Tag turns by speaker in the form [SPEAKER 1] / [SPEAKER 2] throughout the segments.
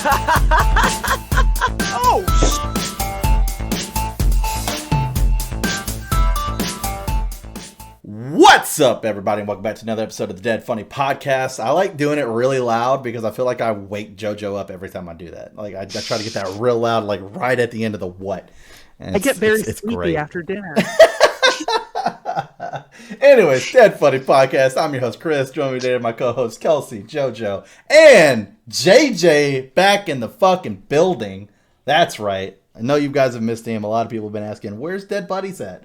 [SPEAKER 1] Oh, What's up, everybody, and welcome back to another episode of the Dead Funny Podcast. I like doing it really loud because I feel like I wake JoJo up every time I do that. Like I try to get that real loud, like right at the end of the what.
[SPEAKER 2] I get very sleepy after dinner.
[SPEAKER 1] Anyways, Dead Funny Podcast. I'm your host, Chris. Joining me today are my co-hosts, Kelsey, JoJo, and JJ back in the fucking building. That's right. I know you guys have missed him. A lot of people have been asking, where's Dead Buddies at?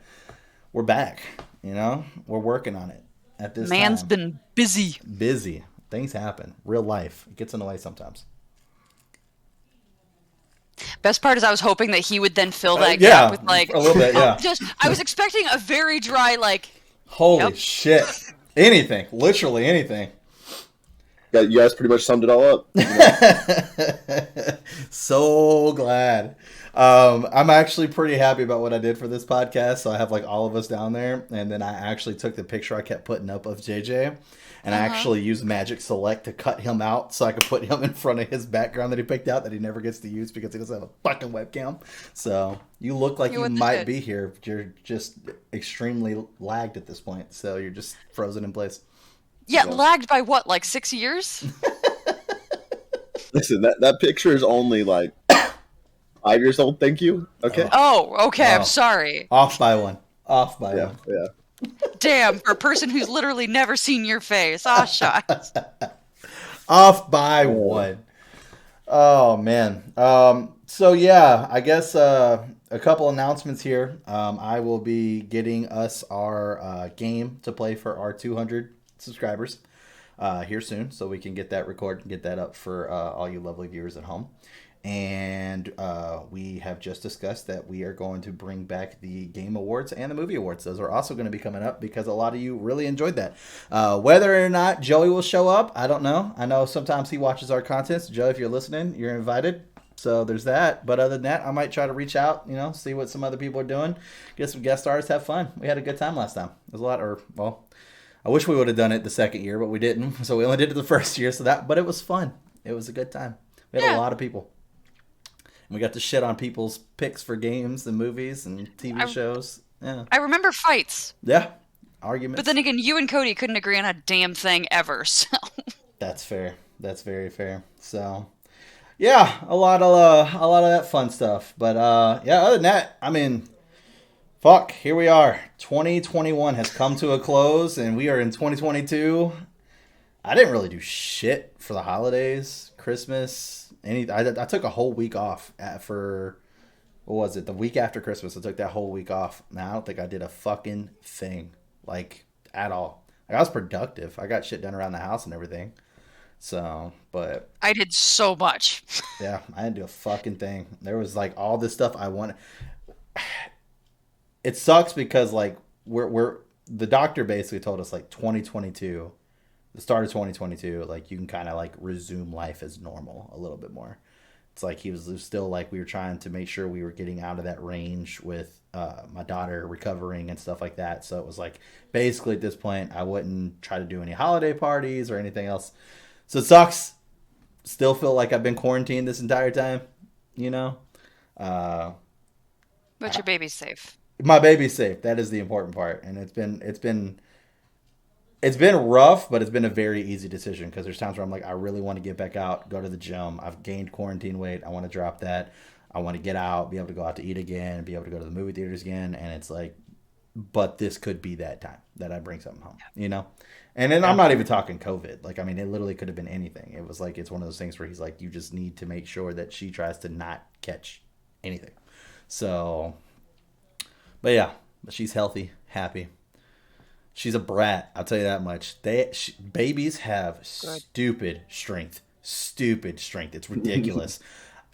[SPEAKER 1] We're back. You know, we're working on it at this time.
[SPEAKER 2] Man's been busy.
[SPEAKER 1] Busy. Things happen. Real life. It gets in the way sometimes.
[SPEAKER 3] Best part is I was hoping that he would then fill that gap with like
[SPEAKER 1] a little bit, yeah.
[SPEAKER 3] I was expecting a very dry like.
[SPEAKER 1] Holy shit! Anything, literally anything.
[SPEAKER 4] Yeah, you guys pretty much summed it all up. You know?
[SPEAKER 1] So glad. I'm actually pretty happy about what I did for this podcast. So I have like all of us down there, and then I actually took the picture I kept putting up of JJ, and I actually used Magic Select to cut him out so I could put him in front of his background that he picked out that he never gets to use because he doesn't have a fucking webcam. So you look like you might be here. You're just extremely lagged at this point, so you're just frozen in place.
[SPEAKER 3] Yeah, so. Lagged by what, like 6 years?
[SPEAKER 4] Listen, that picture is only like 5 years old. Thank you. Okay.
[SPEAKER 3] Oh, okay. I'm sorry.
[SPEAKER 1] Off by one. Yeah.
[SPEAKER 3] Damn, for a person who's literally never seen your face. Ah, shots.
[SPEAKER 1] Off by one. Oh man. So yeah, I guess a couple announcements here. I will be getting us our game to play for our 200 subscribers here soon, so we can get that recorded and get that up for all you lovely viewers at home. And we have just discussed that we are going to bring back the Game Awards and the Movie Awards. Those are also going to be coming up because a lot of you really enjoyed that. Whether or not Joey will show up, I don't know. I know sometimes he watches our content. So Joey, if you're listening, you're invited. So there's that. But other than that, I might try to reach out, see what some other people are doing, get some guest stars, have fun. We had a good time last time. It was a lot, I wish we would have done it the second year, but we didn't. So we only did it the first year. But it was fun. It was a good time. We had a lot of people. And we got to shit on people's picks for games and movies and TV shows. Yeah.
[SPEAKER 3] I remember fights.
[SPEAKER 1] Yeah. Arguments.
[SPEAKER 3] But then again, you and Cody couldn't agree on a damn thing ever. So.
[SPEAKER 1] That's fair. That's very fair. So, yeah, a lot of that fun stuff. But other than that, I mean, fuck, here we are. 2021 has come to a close, and we are in 2022. I didn't really do shit for the holidays, Christmas. I took a whole week off for, what was it, the week after Christmas. I took that whole week off. Now I don't think I did a fucking thing, like, at all. Like, I was productive. I got shit done around the house and everything. So, but
[SPEAKER 3] I did so much.
[SPEAKER 1] Yeah, I didn't do a fucking thing. There was like all this stuff I wanted. It sucks because like we're the doctor basically told us like 2022. The start of 2022, like you can kind of like resume life as normal a little bit more. It's like he was still like we were trying to make sure we were getting out of that range with my daughter recovering and stuff like that. So it was like basically at this point I wouldn't try to do any holiday parties or anything else. So it sucks. Still feel like I've been quarantined this entire time, But
[SPEAKER 3] your baby's safe.
[SPEAKER 1] My baby's safe. That is the important part, and it's been rough, but it's been a very easy decision because there's times where I'm like, I really want to get back out, go to the gym. I've gained quarantine weight. I want to drop that. I want to get out, be able to go out to eat again, be able to go to the movie theaters again. And it's like, but this could be that time that I bring something home, And then I'm not even talking COVID. Like, I mean, it literally could have been anything. It was like, it's one of those things where he's like, you just need to make sure that she tries to not catch anything. So, but yeah, she's healthy, happy. She's a brat, I'll tell you that much. Babies have stupid strength. It's ridiculous.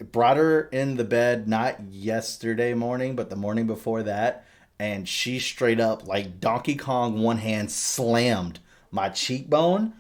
[SPEAKER 1] I brought her in the bed, not yesterday morning, but the morning before that, and she straight up, like Donkey Kong, one hand slammed my cheekbone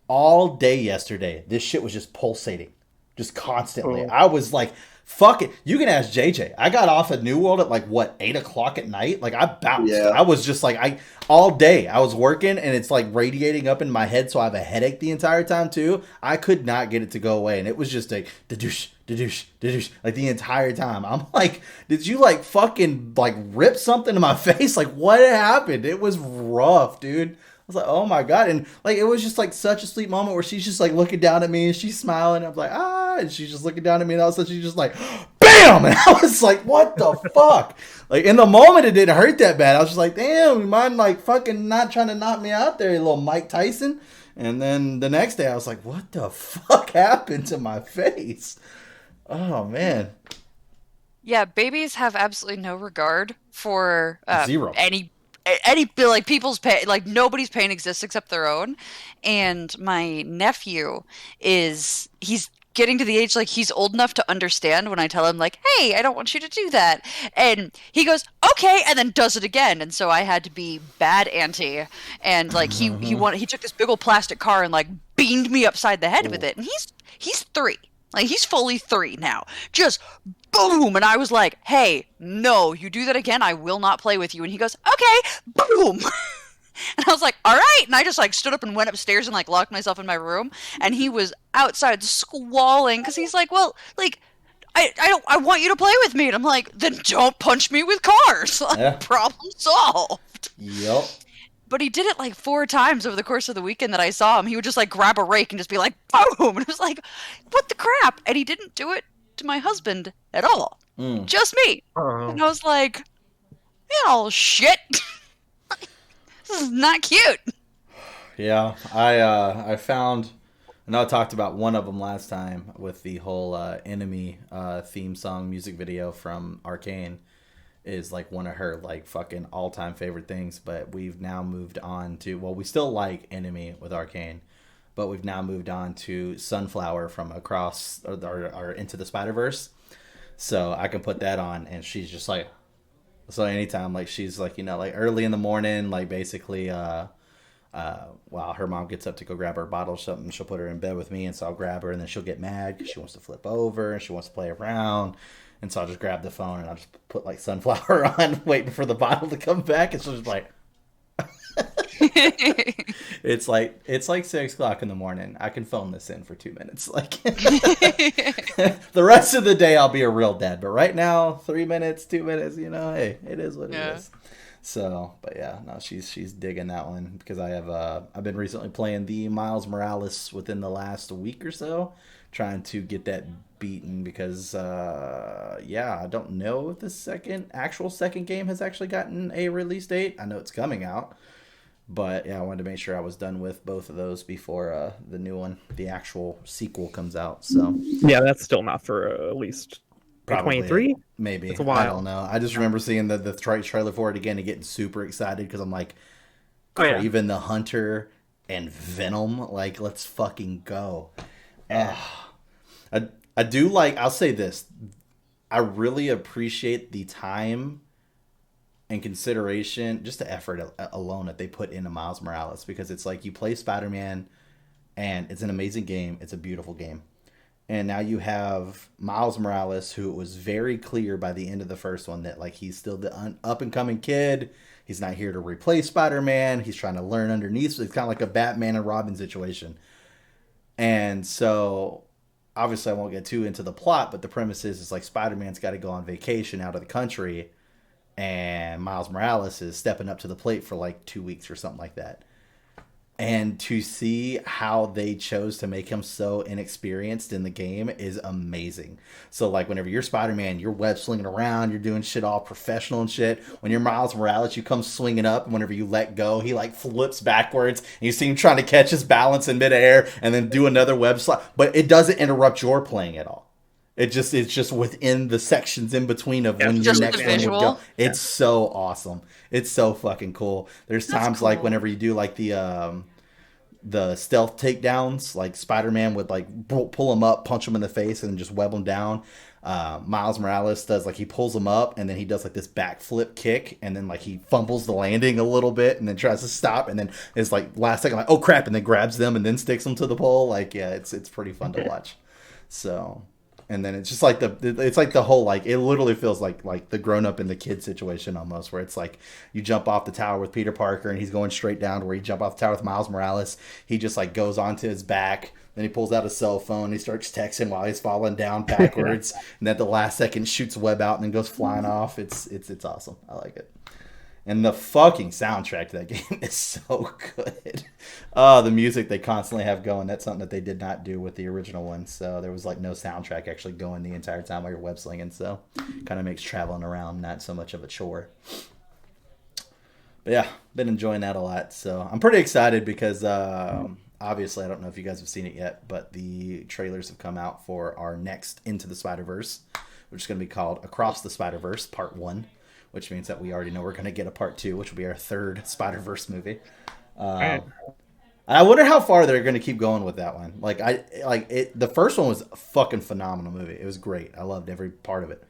[SPEAKER 1] all day yesterday. This shit was just pulsating just constantly.
[SPEAKER 2] Oh.
[SPEAKER 1] I was like, fuck it. You can ask JJ. I got off at New World at like, what, 8 o'clock at night? Like, I bounced.
[SPEAKER 4] Yeah.
[SPEAKER 1] I was just like, all day I was working and it's like radiating up in my head, so I have a headache the entire time too. I could not get it to go away, and it was just like, da-douche, da-douche, da-douche, like the entire time. I'm like, did you like fucking like rip something to my face? Like, what happened? It was rough, dude. I was like, oh my God. And like, it was just like such a sweet moment where she's just like looking down at me and she's smiling. I'm like, ah, and she's just looking down at me and all of a sudden she's just like, bam! And I was like, what the fuck? Like, in the moment, it didn't hurt that bad. I was just like, damn, you mind like fucking not trying to knock me out there, you little Mike Tyson? And then the next day I was like, what the fuck happened to my face? Oh man.
[SPEAKER 3] Yeah, babies have absolutely no regard for
[SPEAKER 1] Zero.
[SPEAKER 3] any like people's pain. Like, nobody's pain exists except their own. And my nephew he's getting to the age, like, he's old enough to understand when I tell him, like, hey, I don't want you to do that. And he goes, okay, and then does it again. And so I had to be bad auntie. And like, he took this big old plastic car and like beamed me upside the head with it. And he's 3. Like, he's fully 3 now. Just boom! And I was like, hey, no, you do that again, I will not play with you. And he goes, okay, boom! And I was like, all right. And I just like stood up and went upstairs and like locked myself in my room. And he was outside squalling because he's like, well, like, I want you to play with me. And I'm like, then don't punch me with cars. Like,
[SPEAKER 1] Yeah.
[SPEAKER 3] Problem solved.
[SPEAKER 1] Yep.
[SPEAKER 3] But he did it like 4 times over the course of the weekend that I saw him. He would just like grab a rake and just be like, boom. And it was like, what the crap? And he didn't do it to my husband at all. Just me.
[SPEAKER 2] Oh.
[SPEAKER 3] And I was like, oh, shit. This is not cute.
[SPEAKER 1] Yeah, I found, I know I talked about one of them last time with the whole enemy theme song music video from Arcane is like one of her like fucking all-time favorite things, but we've now moved on to, well, we still like Enemy with Arcane, but we've now moved on to Sunflower from Across or Into the SpiderVerse. So I can put that on and she's just like, so anytime like she's like, you know, like early in the morning, like basically while her mom gets up to go grab her bottle or something, she'll put her in bed with me, and so I'll grab her and then she'll get mad because she wants to flip over and she wants to play around. And so I'll just grab the phone and I'll just put like Sunflower on, waiting for the bottle to come back. And she'll just like, it's like 6 o'clock in the morning. I can phone this in for 2 minutes. Like, the rest of the day I'll be a real dad. But right now, 3 minutes, 2 minutes, you know, hey, it is what it is. So, but yeah, no, she's digging that one because I've been recently playing the Miles Morales within the last week or so, trying to get that beaten because I don't know if the actual second game has actually gotten a release date. I know it's coming out, but yeah, I wanted to make sure I was done with both of those before the new one, the actual sequel, comes out. So
[SPEAKER 2] yeah, that's still not for at least 23.
[SPEAKER 1] Maybe.
[SPEAKER 2] It's a while.
[SPEAKER 1] I don't know. I just remember seeing the trailer for it again and getting super excited because I'm like, Kraven the Hunter and Venom, like, let's fucking go. I do like, I'll say this, I really appreciate the time and consideration, just the effort alone that they put into Miles Morales, because it's like you play Spider-Man and it's an amazing game, it's a beautiful game. And now you have Miles Morales, who it was very clear by the end of the first one that like he's still the up-and-coming kid. He's not here to replace Spider-Man. He's trying to learn underneath. So it's kind of like a Batman and Robin situation. And so, obviously, I won't get too into the plot, but the premise is like Spider-Man's got to go on vacation out of the country, and Miles Morales is stepping up to the plate for like 2 weeks or something like that. And to see how they chose to make him so inexperienced in the game is amazing. So, like, whenever you're Spider-Man, you're web slinging around, you're doing shit all professional and shit. When you're Miles Morales, you come swinging up, and whenever you let go, he, like, flips backwards, and you see him trying to catch his balance in midair, and then do another web slide. But it doesn't interrupt your playing at all. It's just within the sections in between of when your next one would go. It's so awesome. It's so fucking cool. There's times like whenever you do like the stealth takedowns, like Spider-Man would like pull him up, punch him in the face, and then just web him down. Miles Morales does like he pulls him up and then he does like this backflip kick and then like he fumbles the landing a little bit and then tries to stop and then it's like last second like oh crap and then grabs them and then sticks them to the pole. Like yeah, it's pretty fun to watch. So, and then it's just like the whole like it literally feels like the grown up and the kid situation almost, where it's like you jump off the tower with Peter Parker and he's going straight down to where you jump off the tower with Miles Morales. He just like goes onto his back. Then he pulls out a cell phone. He starts texting while he's falling down backwards, and at the last second shoots a web out and then goes flying off. It's awesome. I like it. And the fucking soundtrack to that game is so good. The music they constantly have going, that's something that they did not do with the original one. So there was like no soundtrack actually going the entire time while you're web slinging. So kind of makes traveling around not so much of a chore. But yeah, been enjoying that a lot. So I'm pretty excited because obviously I don't know if you guys have seen it yet, but the trailers have come out for our next Into the SpiderVerse, which is going to be called Across the SpiderVerse Part 1. Which means that we already know we're going to get a part 2, which will be our third Spider-Verse movie. I wonder how far they're going to keep going with that one. The first one was a fucking phenomenal movie. It was great. I loved every part of it.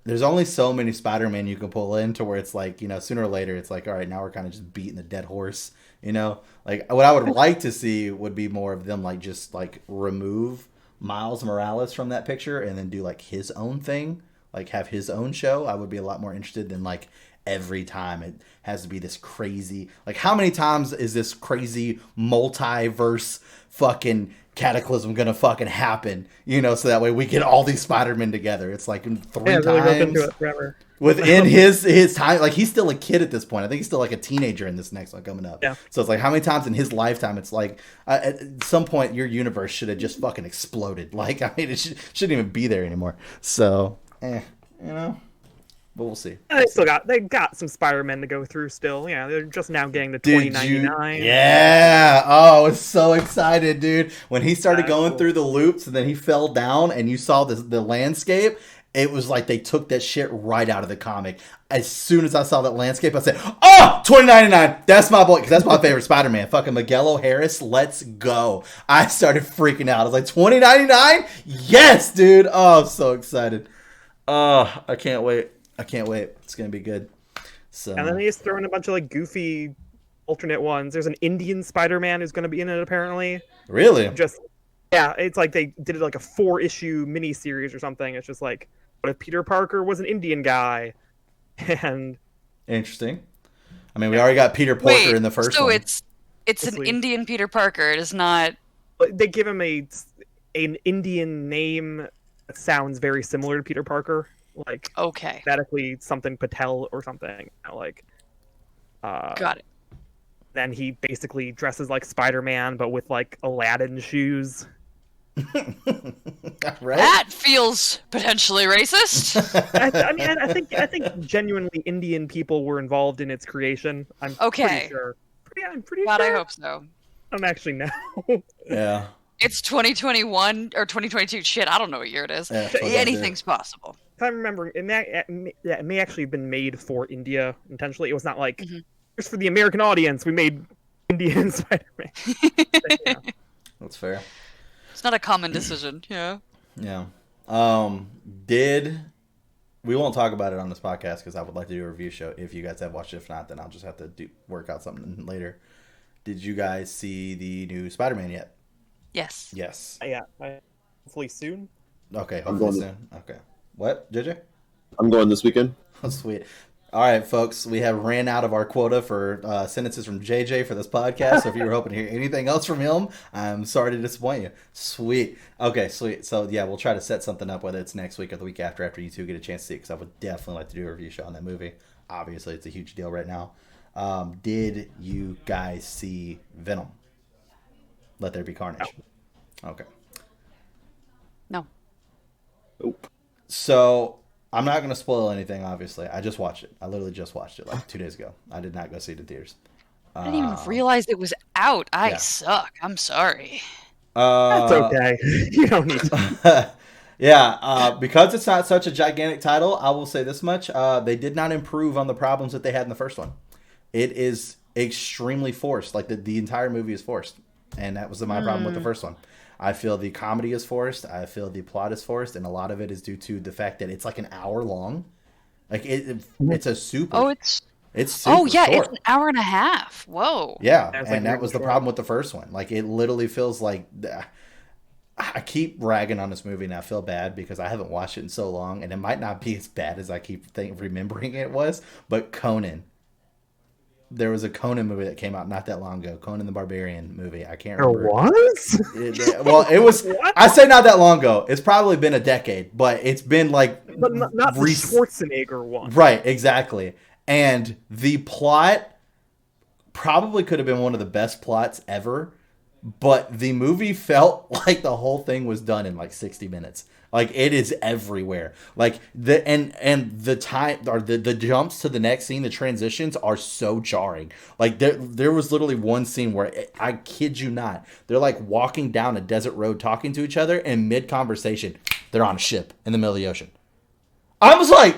[SPEAKER 1] There's only so many Spider-Man you can pull in to where it's like, sooner or later it's like, all right, now we're kind of just beating the dead horse. Like what I would like to see would be more of them like just like remove Miles Morales from that picture and then do like his own thing. Like have his own show. I would be a lot more interested than like every time it has to be this crazy. Like how many times is this crazy multiverse fucking cataclysm gonna fucking happen? So that way we get all these Spider-Men together. It's like 3 times
[SPEAKER 2] really into it forever.
[SPEAKER 1] within his time. Like he's still a kid at this point. I think he's still like a teenager in this next one coming up.
[SPEAKER 2] Yeah.
[SPEAKER 1] So it's like how many times in his lifetime it's like at some point your universe should have just fucking exploded. Like I mean it shouldn't even be there anymore. So. But we'll see.
[SPEAKER 2] They got some Spider-Man to go through still. Yeah, they're just now getting the 2099.
[SPEAKER 1] Yeah. Oh, I was so excited, dude. When he started going through the loops and then he fell down and you saw the landscape, it was like they took that shit right out of the comic. As soon as I saw that landscape, I said, oh, 2099. That's my boy, because that's my favorite Spider-Man. Fucking Miguel O'Harris, let's go. I started freaking out. I was like, 2099? Yes, dude. Oh, I'm so excited. Oh, I can't wait. It's going to be good. So.
[SPEAKER 2] And then they just throw in a bunch of like goofy alternate ones. There's an Indian Spider-Man who's going to be in it apparently.
[SPEAKER 1] Really?
[SPEAKER 2] Yeah, it's like they did it like a 4-issue miniseries or something. It's just like, what if Peter Parker was an Indian guy? And
[SPEAKER 1] interesting. I mean, we already got Peter Porker in the first one.
[SPEAKER 3] So it's an Indian Peter Parker. It is not.
[SPEAKER 2] They give him an Indian name. Sounds very similar to Peter Parker, like phonetically something Patel or something.
[SPEAKER 3] Got it.
[SPEAKER 2] Then he basically dresses like Spider-Man, but with like Aladdin shoes.
[SPEAKER 1] Right?
[SPEAKER 3] That feels potentially racist.
[SPEAKER 2] I think genuinely Indian people were involved in its creation. I'm pretty sure. I'm pretty
[SPEAKER 3] God,
[SPEAKER 2] sure.
[SPEAKER 3] I hope so.
[SPEAKER 2] I don't actually know.
[SPEAKER 1] Yeah.
[SPEAKER 3] It's 2021 or 2022. Shit, I don't know what year it is.
[SPEAKER 1] Yeah,
[SPEAKER 3] anything's possible.
[SPEAKER 2] If I'm remembering, it may actually have been made for India intentionally. It was not like, just for the American audience, we made Indian Spider-Man.
[SPEAKER 1] Yeah. That's fair.
[SPEAKER 3] It's not a common decision. Yeah.
[SPEAKER 1] Yeah. We won't talk about it on this podcast because I would like to do a review show. If you guys have watched it, if not, then I'll just have to work out something later. Did you guys see the new Spider-Man yet?
[SPEAKER 3] Yes.
[SPEAKER 2] Yeah. Hopefully soon.
[SPEAKER 1] Okay, hopefully soon. Okay. What, JJ?
[SPEAKER 4] I'm going this weekend.
[SPEAKER 1] Oh, sweet. All right, folks, we have ran out of our quota for sentences from JJ for this podcast. So if you were hoping to hear anything else from him, I'm sorry to disappoint you. Sweet. Okay, sweet. So yeah, we'll try to set something up, whether it's next week or the week after you two get a chance to see it, because I would definitely like to do a review show on that movie. Obviously, it's a huge deal right now. Did you guys see Venom? Let There Be Carnage. No. Okay.
[SPEAKER 3] No.
[SPEAKER 4] Nope.
[SPEAKER 1] So I'm not going to spoil anything, obviously. I just watched it. I literally just watched it like 2 days ago. I did not go see it in theaters.
[SPEAKER 3] I didn't even realize it was out. I suck. I'm sorry.
[SPEAKER 2] That's okay. You don't need to.
[SPEAKER 1] Yeah, because it's not such a gigantic title, I will say this much. They did not improve on the problems that they had in the first one. It is extremely forced. Like the entire movie is forced. And that was my problem with the first one. I feel the comedy is forced. I feel the plot is forced. And a lot of it is due to the fact that it's like an hour long. Like it's a super...
[SPEAKER 3] Oh, it's
[SPEAKER 1] super
[SPEAKER 3] oh, yeah,
[SPEAKER 1] short.
[SPEAKER 3] it's an hour and a half. Whoa.
[SPEAKER 1] Yeah, and that was the problem with the first one. Like, it literally feels like... I keep ragging on this movie, and I feel bad because I haven't watched it in so long, and it might not be as bad as I keep remembering it was. But Conan, there was a Conan movie that came out not that long ago. Conan the Barbarian movie. I can't remember.
[SPEAKER 2] There was?
[SPEAKER 1] Well, it was. I say not that long ago. It's probably been a decade, but it's been like.
[SPEAKER 2] But not the Schwarzenegger one.
[SPEAKER 1] Right, exactly. And the plot probably could have been one of the best plots ever, but the movie felt like the whole thing was done in like 60 minutes. Like, it is everywhere. Like, the time, or the jumps to the next scene, the transitions are so jarring. Like, there was literally one scene where, I kid you not, they're like walking down a desert road talking to each other, and mid-conversation, they're on a ship in the middle of the ocean. I was like,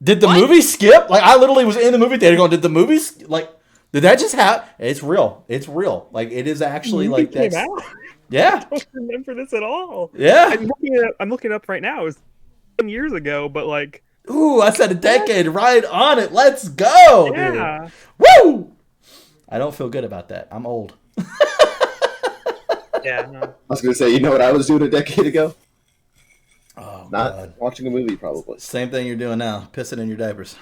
[SPEAKER 1] did the movie skip? Like, I literally was in the movie theater going, did the movie, like, did that just happen? It's real. It's real. Like, it is actually like that. Yeah.
[SPEAKER 2] I don't remember this at all.
[SPEAKER 1] Yeah.
[SPEAKER 2] I'm looking up right now. It was 10 years ago, but like.
[SPEAKER 1] Ooh, I said a decade. Right on it. Let's go.
[SPEAKER 2] Yeah.
[SPEAKER 1] Dude. Woo! I don't feel good about that. I'm old.
[SPEAKER 2] Yeah. No.
[SPEAKER 4] I was going to say, you know what I was doing a decade ago?
[SPEAKER 1] Oh,
[SPEAKER 4] Not
[SPEAKER 1] God.
[SPEAKER 4] watching a movie, probably.
[SPEAKER 1] Same thing you're doing now. Pissing in your diapers.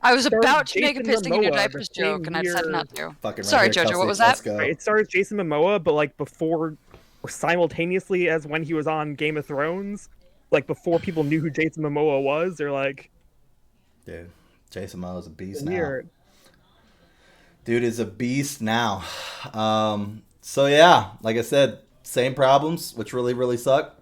[SPEAKER 3] I was about to make a pissing in your diapers joke, and I decided not to. Sorry, JoJo, what was that?
[SPEAKER 2] It stars Jason Momoa, but like before, or simultaneously as when he was on Game of Thrones, like before people knew who Jason Momoa was, they're like,
[SPEAKER 1] dude, Jason Momoa's a beast
[SPEAKER 2] weird.
[SPEAKER 1] now. Dude is a beast now. So yeah, like I said, same problems, which really, really suck.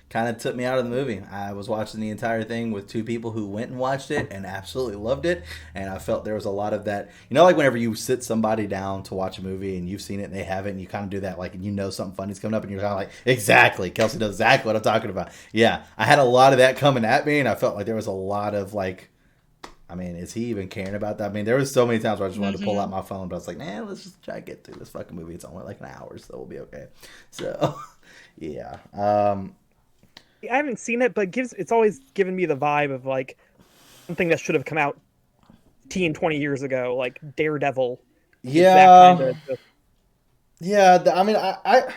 [SPEAKER 1] Kind of took me out of the movie. I was watching the entire thing with two people who went and watched it and absolutely loved it. And I felt there was a lot of that. You know, like whenever you sit somebody down to watch a movie and you've seen it and they haven't, and you kind of do that, like, and you know something funny's coming up and you're kind of like, exactly. Kelsey knows exactly what I'm talking about. Yeah, I had a lot of that coming at me, and I felt like there was a lot of like, I mean, is he even caring about that? I mean, there was so many times where I just wanted to pull out my phone, but I was like, man, let's just try to get through this fucking movie. It's only like an hour, so we'll be okay. So, yeah.
[SPEAKER 2] I haven't seen it, but it's always given me the vibe of like something that should have come out 20 years ago, like Daredevil.
[SPEAKER 1] Yeah. Yeah, I mean, I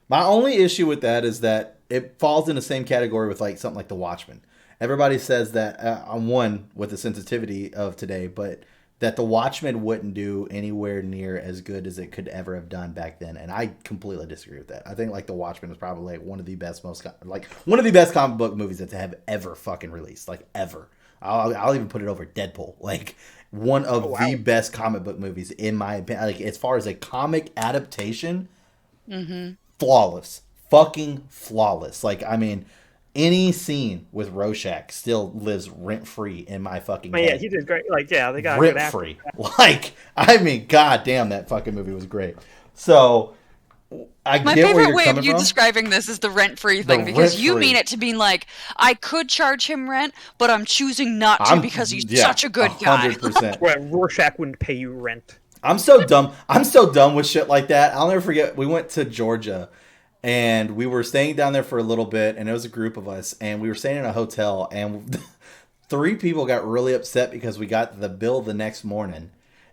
[SPEAKER 1] my only issue with that is that it falls in the same category with like something like The Watchmen. Everybody says that I'm one with the sensitivity of today, but that The Watchmen wouldn't do anywhere near as good as it could ever have done back then, and I completely disagree with that. I think like The Watchmen is probably like one of the best comic book movies that have ever fucking released, like ever. I'll even put it over Deadpool, like one of the best comic book movies in my opinion. Like as far as a comic adaptation, flawless, fucking flawless. Like I mean. Any scene with Rorschach still lives rent-free in my fucking head.
[SPEAKER 2] Yeah, he did great. Like, yeah, they got
[SPEAKER 1] rent-free. Like, I mean, goddamn, that fucking movie was great. So,
[SPEAKER 3] my favorite way of you describing this is the rent-free thing, because you mean it to mean like, I could charge him rent, but I'm choosing not to because he's such a good guy.
[SPEAKER 1] 100%.
[SPEAKER 2] Rorschach wouldn't pay you rent.
[SPEAKER 1] I'm so dumb. I'm so dumb with shit like that. I'll never forget. We went to Georgia. And we were staying down there for a little bit, and it was a group of us, and we were staying in a hotel, and 3 people got really upset because we got the bill the next morning,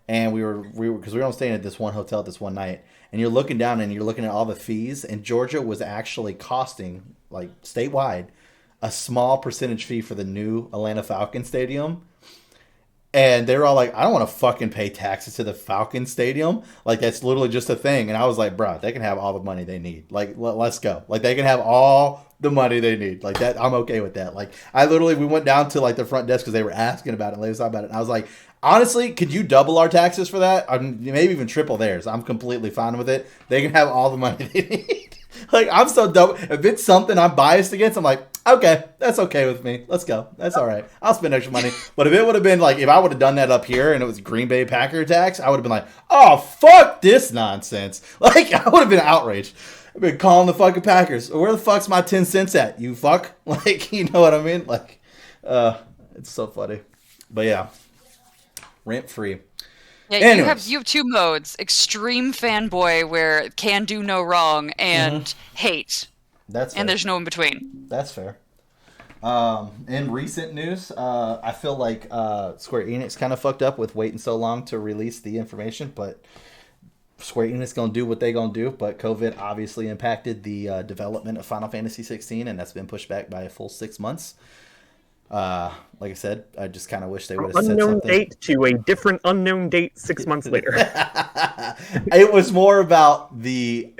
[SPEAKER 1] and we were because we were only staying at this one hotel this one night, and you're looking down and you're looking at all the fees, and Georgia was actually costing, like statewide, a small percentage fee for the new Atlanta Falcons Stadium. And they were all like, I don't want to fucking pay taxes to the Falcon Stadium. Like, that's literally just a thing. And I was like, bro, they can have all the money they need. Like, let's go. Like, they can have all the money they need. Like, that, I'm okay with that. Like, we went down to, like, the front desk because they were asking about it. And they was talking about it. And I was like, honestly, could you double our taxes for that? Or maybe even triple theirs. I'm completely fine with it. They can have all the money they need. Like, I'm so dumb. If it's something I'm biased against, I'm like, okay, that's okay with me. Let's go. That's all right. I'll spend extra money. But if it would have been like, if I would have done that up here and it was Green Bay Packer tax, I would have been like, oh, fuck this nonsense. Like, I would have been outraged. I've been calling the fucking Packers. Where the fuck's my 10 cents at, you fuck? Like, you know what I mean? Like, it's so funny. But yeah, rent free.
[SPEAKER 3] Yeah, you have 2 modes: extreme fanboy, where it can do no wrong, and hate.
[SPEAKER 1] That's fair.
[SPEAKER 3] And there's no in between.
[SPEAKER 1] That's fair. In recent news, I feel like Square Enix kind of fucked up with waiting so long to release the information, but Square Enix gonna do what they gonna do, but COVID obviously impacted the development of Final Fantasy 16, and that's been pushed back by a full 6 months. Like I said, I just kind of wish they would have said
[SPEAKER 2] Unknown
[SPEAKER 1] something.
[SPEAKER 2] date to a different unknown date 6 months later.
[SPEAKER 1] It was more about the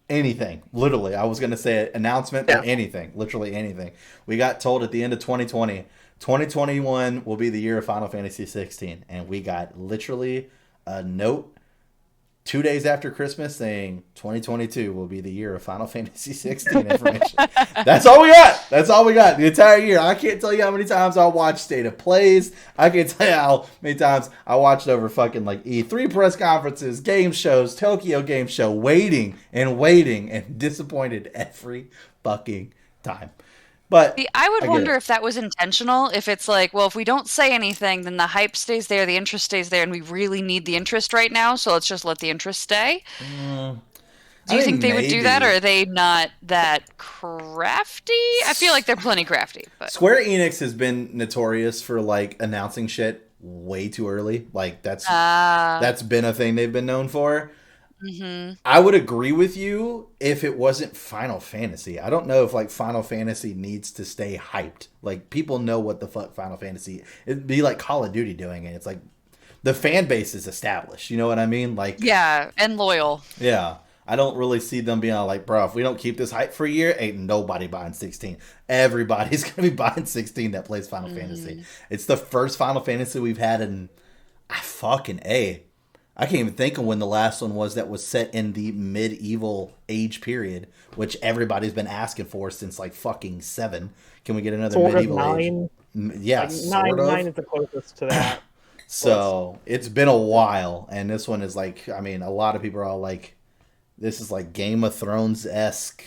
[SPEAKER 1] anything. Literally, I was gonna say announcement or anything. Literally anything. We got told at the end of 2020, 2021 will be the year of Final Fantasy 16, and we got literally a note 2 days after Christmas saying 2022 will be the year of Final Fantasy 16 information. That's all we got. That's all we got the entire year. I can't tell you how many times I watched State of Plays. I can't tell you how many times I watched over fucking like E3 press conferences, game shows, Tokyo Game Show, waiting and disappointed every fucking time. But
[SPEAKER 3] See, I would wonder
[SPEAKER 1] it.
[SPEAKER 3] if that was intentional. If it's like, well, if we don't say anything, then the hype stays there, the interest stays there, and we really need the interest right now, so let's just let the interest stay. Do you think they would do that, or are they not that crafty? I feel like they're plenty crafty. But
[SPEAKER 1] Square Enix has been notorious for like announcing shit way too early. Like that's been a thing they've been known for.
[SPEAKER 3] Mm-hmm.
[SPEAKER 1] I would agree with you if it wasn't Final Fantasy. I don't know if like Final Fantasy needs to stay hyped. Like people know what the fuck Final Fantasy. It'd be like Call of Duty doing it. It's like the fan base is established. You know what I mean? Like
[SPEAKER 3] yeah, and loyal.
[SPEAKER 1] Yeah. I don't really see them being like, bro, if we don't keep this hype for a year, ain't nobody buying 16. Everybody's going to be buying 16 that plays Final Fantasy. It's the first Final Fantasy we've had in I can't even think of when the last one was that was set in the medieval age period, which everybody's been asking for since like fucking 7. Can we get another
[SPEAKER 2] Sort
[SPEAKER 1] medieval
[SPEAKER 2] of 9.
[SPEAKER 1] age? Yes,
[SPEAKER 2] like
[SPEAKER 1] sort of.
[SPEAKER 2] 9 is the closest to that.
[SPEAKER 1] So it's been a while, and this one is like, I mean, a lot of people are all like, this is like Game of Thrones-esque.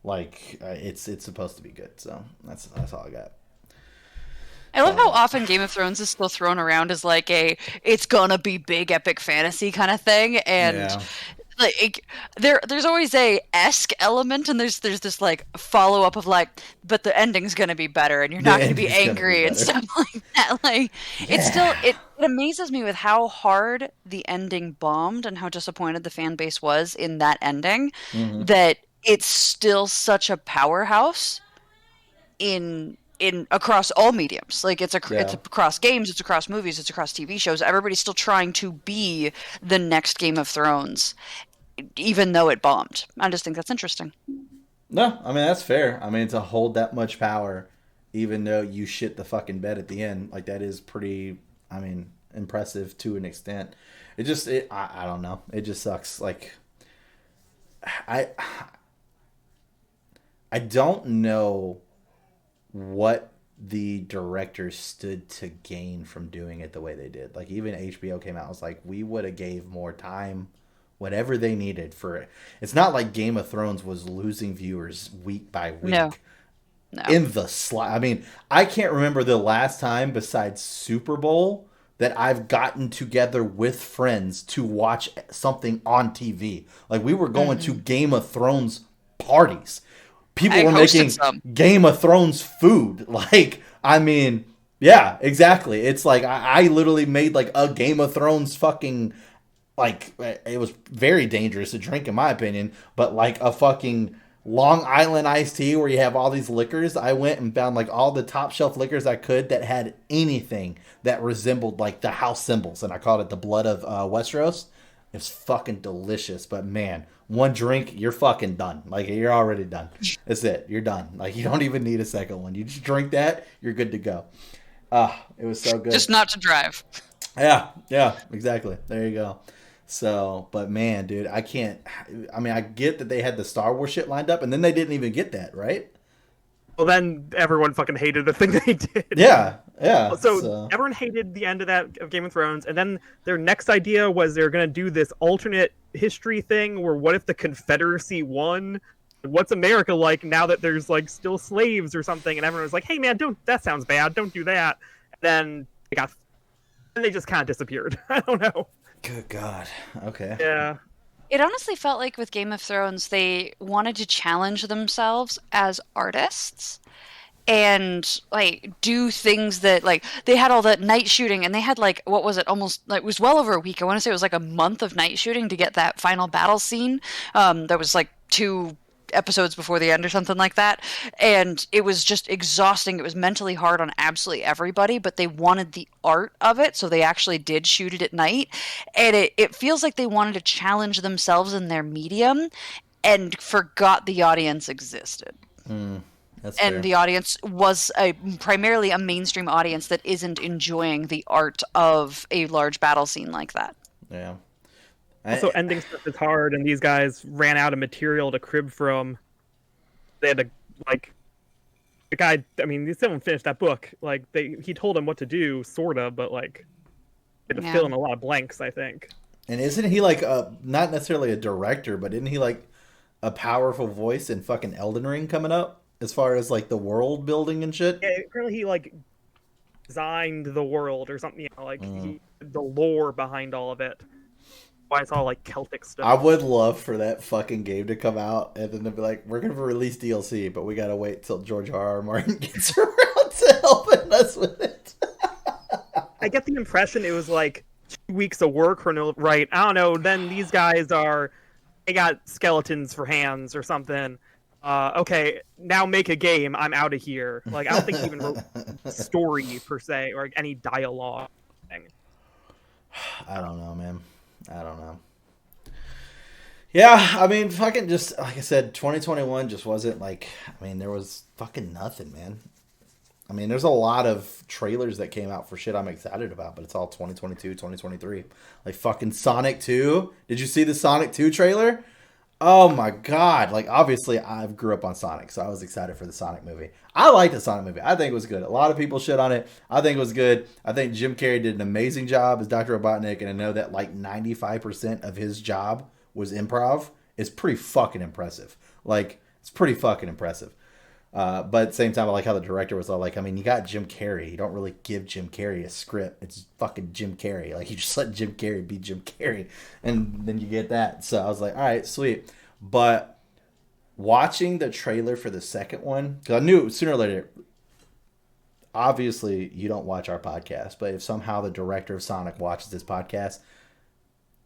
[SPEAKER 1] Like, it's supposed to be good. So that's all I got.
[SPEAKER 3] I love how often Game of Thrones is still thrown around as like it's gonna be big epic fantasy kind of thing, and like there's always a esque element, and there's this like follow up of like, but the ending's gonna be better, and you're not gonna be angry and stuff like that. Like it's still it amazes me with how hard the ending bombed and how disappointed the fan base was in that ending, that it's still such a powerhouse in across all mediums. Like it's across games, it's across movies, it's across TV shows. Everybody's still trying to be the next Game of Thrones, even though it bombed. I just think that's interesting.
[SPEAKER 1] No, I mean that's fair. I mean to hold that much power, even though you shit the fucking bed at the end, like that is pretty. I mean, impressive to an extent. I don't know. It just sucks. Like I don't know what the directors stood to gain from doing it the way they did. Like even HBO came out, was like, we would have gave more time, whatever they needed for it. It's not like Game of Thrones was losing viewers week by week.
[SPEAKER 3] No.
[SPEAKER 1] In the I mean, I can't remember the last time besides Super Bowl that I've gotten together with friends to watch something on TV. Like we were going to Game of Thrones parties. People were making Game of Thrones food. Like, I mean, yeah, exactly. It's like, I literally made like a Game of Thrones fucking, like, it was very dangerous to drink in my opinion, but like a fucking Long Island iced tea where you have all these liquors. I went and found like all the top shelf liquors I could that had anything that resembled like the house symbols. And I called it the Blood of Westeros. It's fucking delicious, but man, one drink, you're fucking done. Like, you're already done. That's it. You're done. Like, you don't even need a second one. You just drink that, you're good to go. It was so good.
[SPEAKER 3] Just not to drive.
[SPEAKER 1] Yeah, exactly. There you go. So, but man, dude, I get that they had the Star Wars shit lined up, and then they didn't even get that, right?
[SPEAKER 2] Well, then everyone fucking hated the thing they did.
[SPEAKER 1] Yeah.
[SPEAKER 2] So everyone hated the end of Game of Thrones, and then their next idea was they're going to do this alternate history thing where what if the Confederacy won? What's America like now that there's like still slaves or something? And everyone was like, hey man, that sounds bad. Don't do that. And then they just kind of disappeared. I don't know.
[SPEAKER 1] Good God. Okay.
[SPEAKER 2] Yeah.
[SPEAKER 3] It honestly felt like with Game of Thrones, they wanted to challenge themselves as artists. and like do things that like they had all that night shooting, and they had like what was it, almost like it was well over a week. I want to say it was like a month of night shooting to get that final battle scene. That was like 2 episodes before the end or something like that, and it was just exhausting. It was mentally hard on absolutely everybody, but they wanted the art of it, so they actually did shoot it at night, and it feels like they wanted to challenge themselves in their medium and forgot the audience existed.
[SPEAKER 1] That's
[SPEAKER 3] And
[SPEAKER 1] fair.
[SPEAKER 3] the audience was primarily a mainstream audience that isn't enjoying the art of a large battle scene like that.
[SPEAKER 1] Yeah.
[SPEAKER 2] Also, ending stuff is hard, and these guys ran out of material to crib from. They had to, like, the guy. I mean, they still haven't finished that book. Like, he told him what to do, sorta, but like, they had to fill in a lot of blanks, I think.
[SPEAKER 1] And isn't he like not necessarily a director, but isn't he like a powerful voice in fucking Elden Ring coming up? As far as like the world building and shit.
[SPEAKER 2] Yeah, apparently he like designed the world or something. You know, like the lore behind all of it. Why it's all like Celtic stuff.
[SPEAKER 1] I would love for that fucking game to come out and then they'd be like, we're gonna release DLC, but we gotta wait till George R.R. Martin gets around to helping us with it.
[SPEAKER 2] I get the impression it was like 2 weeks of work for no right. I don't know. Then these guys they got skeletons for hands or something. Okay, now make a game. I'm out of here. Like, I don't think he even wrote story per se or like, any dialogue thing.
[SPEAKER 1] I don't know, man. I don't know. Yeah, I mean, fucking just like I said, 2021 just wasn't like. I mean, there was fucking nothing, man. I mean, there's a lot of trailers that came out for shit I'm excited about, but it's all 2022, 2023. Like fucking Sonic 2. Did you see the Sonic 2 trailer? Oh my god. Like, obviously, I grew up on Sonic, so I was excited for the Sonic movie. I liked the Sonic movie. I think it was good. A lot of people shit on it. I think it was good. I think Jim Carrey did an amazing job as Dr. Robotnik, and I know that like 95% of his job was improv. It's pretty fucking impressive. Like, it's pretty fucking impressive. But at the same time, I like how the director was all like, I mean, you got Jim Carrey. You don't really give Jim Carrey a script. It's fucking Jim Carrey. Like, you just let Jim Carrey be Jim Carrey. And then you get that. So I was like, all right, sweet. But watching the trailer for the second one, because I knew sooner or later, obviously you don't watch our podcast, but if somehow the director of Sonic watches this podcast,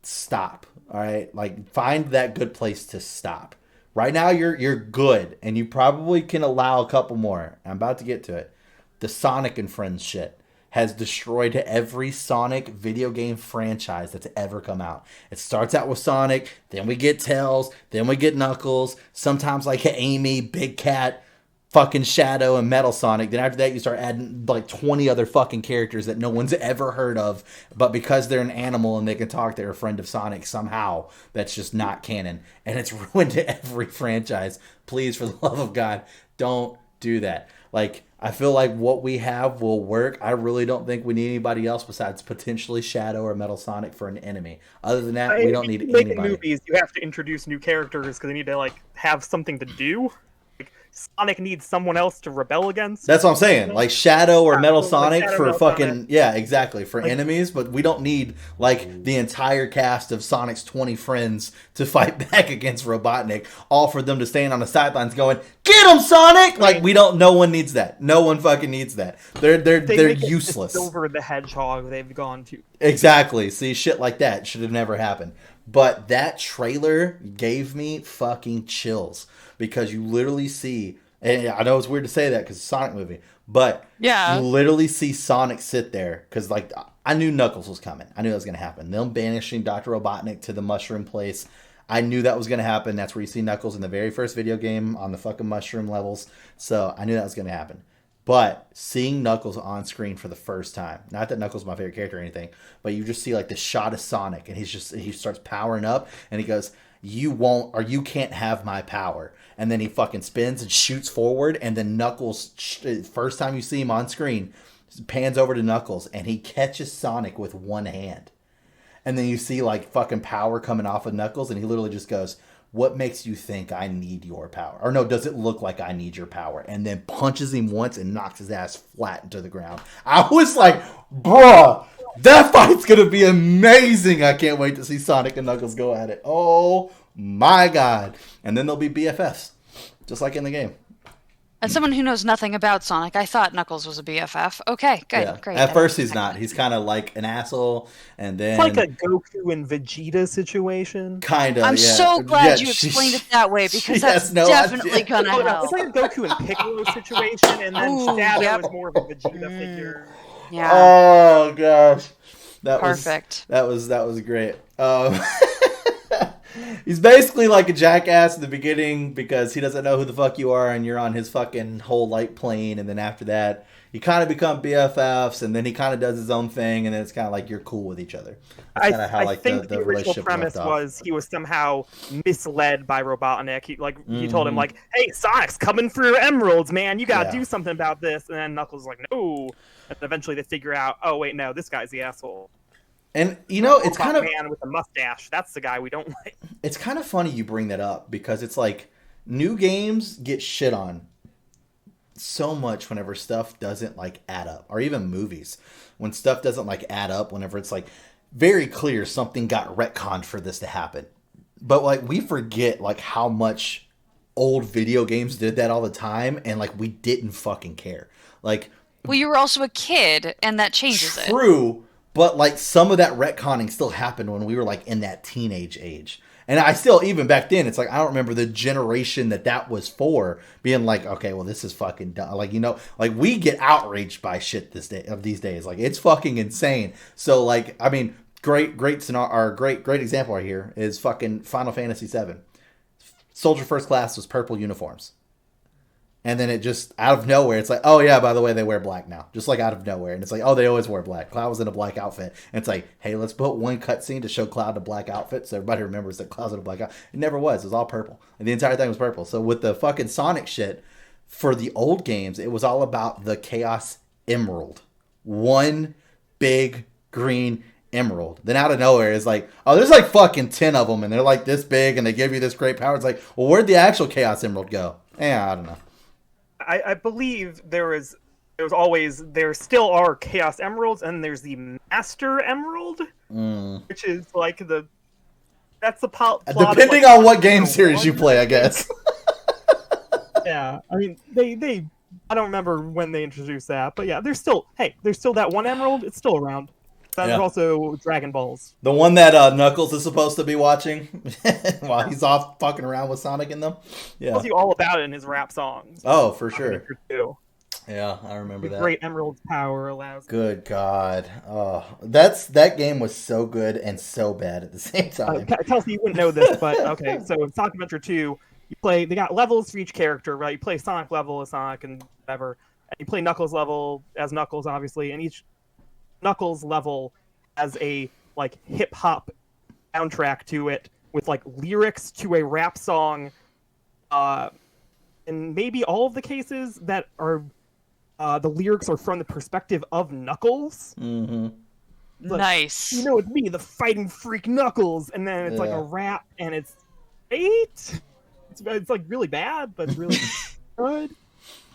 [SPEAKER 1] stop. All right? Like, find that good place to stop. Right now, you're good, and you probably can allow a couple more. I'm about to get to it. The Sonic and Friends shit has destroyed every Sonic video game franchise that's ever come out. It starts out with Sonic, then we get Tails, then we get Knuckles, sometimes like Amy, Big Cat, fucking Shadow, and Metal Sonic. Then after that, you start adding like 20 other fucking characters that no one's ever heard of, but because they're an animal and they can talk, they're a friend of Sonic somehow. That's just not canon, and it's ruined every franchise. Please, for the love of God, don't do that. Like, I feel like what we have will work. I really don't think we need anybody else besides potentially Shadow or Metal Sonic for an enemy. Other than that, we don't need anybody.
[SPEAKER 2] Making movies, you have to introduce new characters because they need to like have something to do. Like, Sonic needs someone else to rebel against.
[SPEAKER 1] That's what I'm saying. Like Shadow or Metal Sonic
[SPEAKER 2] Shadow,
[SPEAKER 1] for
[SPEAKER 2] Metal
[SPEAKER 1] fucking
[SPEAKER 2] Sonic.
[SPEAKER 1] yeah, exactly, for enemies. But we don't need like the entire cast of Sonic's 20 friends to fight back against Robotnik. All for them to stand on the sidelines going, "Get him, Sonic!" Like, we don't. No one needs that. No one fucking needs that. They're
[SPEAKER 2] Make it
[SPEAKER 1] useless.
[SPEAKER 2] Silver the Hedgehog. They've gone to.
[SPEAKER 1] Exactly. See, shit like that should have never happened. But that trailer gave me fucking chills because you literally see. And I know it's weird to say that because it's a Sonic movie, but
[SPEAKER 3] Yeah.
[SPEAKER 1] you literally see Sonic sit there because, like, I knew Knuckles was coming. I knew that was going to happen. Them banishing Dr. Robotnik to the mushroom place. I knew that was going to happen. That's where you see Knuckles in the very first video game on the fucking mushroom levels. So I knew that was going to happen. But seeing Knuckles on screen for the first time, not that Knuckles is my favorite character or anything, but you just see like the shot of Sonic and he starts powering up and he goes, "You won't, or you can't have my power." And then he fucking spins and shoots forward, and then Knuckles, first time you see him on screen, pans over to Knuckles and he catches Sonic with one hand. And then you see like fucking power coming off of Knuckles and he literally just goes, "What makes you think I need your power?" Or no, does it look like I need your power? And then punches him once and knocks his ass flat into the ground. I was like, bruh, that fight's going to be amazing. I can't wait to see Sonic and Knuckles go at it. Oh my God. And then they'll be BFFs, just like in the game.
[SPEAKER 3] As someone who knows nothing about Sonic, I thought Knuckles was a BFF. Okay, good,
[SPEAKER 1] Yeah.
[SPEAKER 3] great.
[SPEAKER 1] At first, he's not. He's kind of like an asshole, and then
[SPEAKER 2] It's like a Goku and Vegeta situation.
[SPEAKER 1] kind of.
[SPEAKER 3] I'm
[SPEAKER 1] yeah.
[SPEAKER 3] so glad
[SPEAKER 1] Yeah,
[SPEAKER 3] you
[SPEAKER 1] she-
[SPEAKER 3] explained it that way
[SPEAKER 1] she
[SPEAKER 3] because
[SPEAKER 1] has
[SPEAKER 3] that's
[SPEAKER 1] no
[SPEAKER 3] definitely
[SPEAKER 1] idea.
[SPEAKER 3] gonna
[SPEAKER 2] Oh, no,
[SPEAKER 3] help.
[SPEAKER 2] it's like a Goku and Piccolo situation, and then
[SPEAKER 3] Ooh,
[SPEAKER 2] Shadow
[SPEAKER 3] yep.
[SPEAKER 2] is more of a Vegeta figure.
[SPEAKER 3] Yeah,
[SPEAKER 1] Oh gosh, that
[SPEAKER 3] perfect.
[SPEAKER 1] was great. He's basically like a jackass in the beginning because he doesn't know who the fuck you are, and you're on his fucking whole light plane. And then after that, you kind of become BFFs, and then he kind of does his own thing, and then it's kind of like you're cool with each other. That's kind of how
[SPEAKER 2] I
[SPEAKER 1] like
[SPEAKER 2] think
[SPEAKER 1] the
[SPEAKER 2] original
[SPEAKER 1] relationship
[SPEAKER 2] premise
[SPEAKER 1] left off.
[SPEAKER 2] was he was somehow misled by Robotnik. He told him like, "Hey, Sonic's coming for your emeralds, man. You gotta do something about this." And then Knuckles was like, "No." And eventually they figure out, "Oh wait, no, this guy's the asshole."
[SPEAKER 1] And you know, it's kind of
[SPEAKER 2] man with the mustache. That's the guy we don't like.
[SPEAKER 1] it's kind of funny you bring that up because it's like new games get shit on so much whenever stuff doesn't like add up, or even movies when stuff doesn't like add up, whenever it's like very clear something got retconned for this to happen. But like we forget like how much old video games did that all the time, and like we didn't fucking care. Like,
[SPEAKER 3] Well, you were also a kid, and that changes it.
[SPEAKER 1] true, but like some of that retconning still happened when we were like in that teenage age. And I still, even back then, it's like I don't remember the generation that was for being like, okay, well, this is fucking dumb. Like, you know, like we get outraged by shit these days. Like it's fucking insane. So like, I mean, great example right here is fucking Final Fantasy VII. Soldier First Class was purple uniforms. And then it just, out of nowhere, it's like, oh yeah, by the way, they wear black now. Just like out of nowhere. And it's like, oh, they always wear black. Cloud was in a black outfit. And it's like, hey, let's put one cutscene to show Cloud in a black outfit so everybody remembers that Cloud's in a black outfit. It never was. It was all purple. And the entire thing was purple. So with the fucking Sonic shit, for the old games, it was all about the Chaos Emerald. One big green emerald. Then out of nowhere, it's like, oh, there's like fucking 10 of them. And they're like this big and they give you this great power. It's like, well, where'd the actual Chaos Emerald go? Yeah, I don't know.
[SPEAKER 2] I believe there still are Chaos Emeralds, and there's the Master Emerald, which is like that's the plot.
[SPEAKER 1] Depending on what game series you play, I guess.
[SPEAKER 2] Yeah, I mean they I don't remember when they introduced that, but yeah, there's still that one emerald. It's still around. There's also Dragon Balls.
[SPEAKER 1] The one that Knuckles is supposed to be watching while he's off fucking around with Sonic in them. Yeah.
[SPEAKER 2] Tells you all about it in his rap songs.
[SPEAKER 1] Oh, for sure.
[SPEAKER 2] Too.
[SPEAKER 1] Yeah, I remember that.
[SPEAKER 2] Great Emerald's power allows.
[SPEAKER 1] Good God. Oh, that game was so good and so bad at the same time.
[SPEAKER 2] Kelsey, you wouldn't know this, but okay. So in Sonic Adventure 2, they got levels for each character, right? You play Sonic level as Sonic and whatever. And you play Knuckles level as Knuckles, obviously, and each Knuckles level has a like hip hop soundtrack to it with like lyrics to a rap song. In maybe all of the cases that are the lyrics are from the perspective of Knuckles.
[SPEAKER 1] Mm-hmm.
[SPEAKER 2] Like,
[SPEAKER 3] Nice.
[SPEAKER 2] you know, it's me, the fighting freak Knuckles, and then it's like a rap, and it's great. It's like really bad, but really good.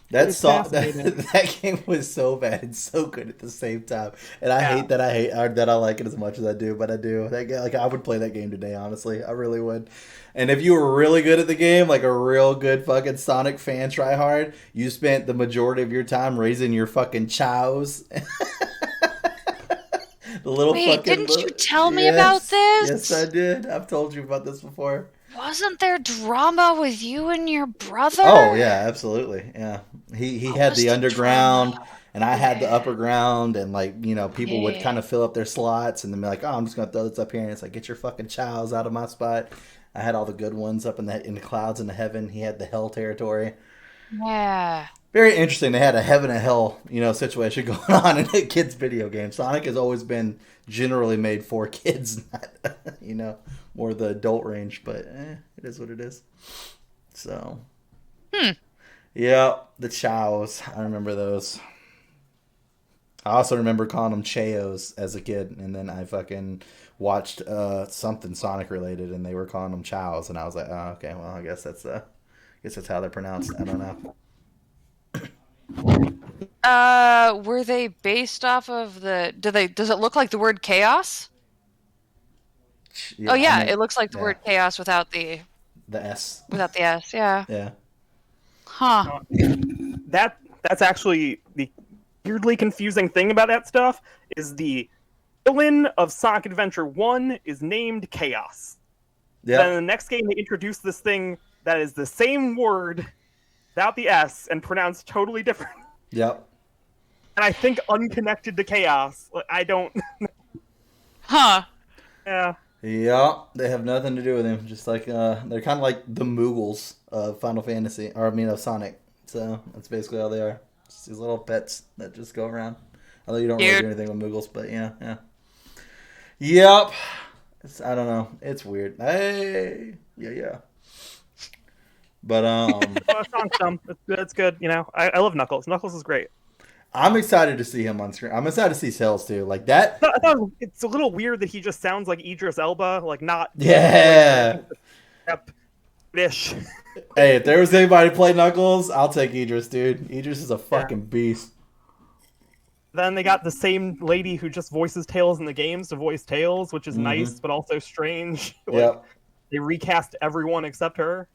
[SPEAKER 1] That game was so bad and so good at the same time, and I hate that I like it as much as I do, but I do. That game, like I would play that game today, honestly, I really would. And if you were really good at the game, like a real good fucking Sonic fan, try hard, you spent the majority of your time raising your fucking chows.
[SPEAKER 3] Didn't you tell me about this?
[SPEAKER 1] Yes, I did. I've told you about this before.
[SPEAKER 3] Wasn't there drama with you and your brother?
[SPEAKER 1] Oh yeah, absolutely. Yeah, he had the underground, and I had the upper ground, and like you know, people would kind of fill up their slots, and then be like, "Oh, I'm just gonna throw this up here," and it's like, "Get your fucking chows out of my spot." I had all the good ones up in the clouds in the heaven. He had the hell territory.
[SPEAKER 3] Yeah.
[SPEAKER 1] Very interesting. They had a heaven and hell, situation going on in a kid's video game. Sonic has always been generally made for kids, not, more the adult range, but it is what it is. So, yeah, the chows. I remember those. I also remember calling them Cheos as a kid, and then I fucking watched something Sonic related, and they were calling them chows, and I was like, oh, okay, well, I guess that's how they're pronounced. I don't know.
[SPEAKER 3] Were they based off of does it look like the word chaos?
[SPEAKER 1] Yeah,
[SPEAKER 3] oh yeah, it looks like the word chaos without the
[SPEAKER 1] S.
[SPEAKER 3] Without the S, yeah.
[SPEAKER 1] Yeah.
[SPEAKER 3] Huh.
[SPEAKER 2] that's actually the weirdly confusing thing about that stuff is the villain of Sonic Adventure 1 is named Chaos.
[SPEAKER 1] Yeah.
[SPEAKER 2] Then in the next game, they introduce this thing that is the same word without the S and pronounced totally different.
[SPEAKER 1] Yep.
[SPEAKER 2] And I think unconnected to Chaos. I don't...
[SPEAKER 3] Huh.
[SPEAKER 2] Yeah.
[SPEAKER 1] Yeah, they have nothing to do with him. Just like they're kind of like the Moogles of Final Fantasy, or I mean of Sonic. So that's basically all they are. Just these little pets that just go around. Although you don't really do anything with Moogles, but yeah. Yep. I don't know. It's weird. Hey, yeah. But
[SPEAKER 2] Sonic's dumb. It's good. You know, I love Knuckles. Knuckles is great.
[SPEAKER 1] I'm excited to see him on screen. I'm excited to see Tails too. Like that.
[SPEAKER 2] I thought it's a little weird that he just sounds like Idris Elba, like not.
[SPEAKER 1] Yeah.
[SPEAKER 2] Ish.
[SPEAKER 1] Hey, if there was anybody to play Knuckles, I'll take Idris, dude. Idris is a fucking beast.
[SPEAKER 2] Then they got the same lady who just voices Tails in the games to voice Tails, which is nice but also strange.
[SPEAKER 1] Yep.
[SPEAKER 2] They recast everyone except her.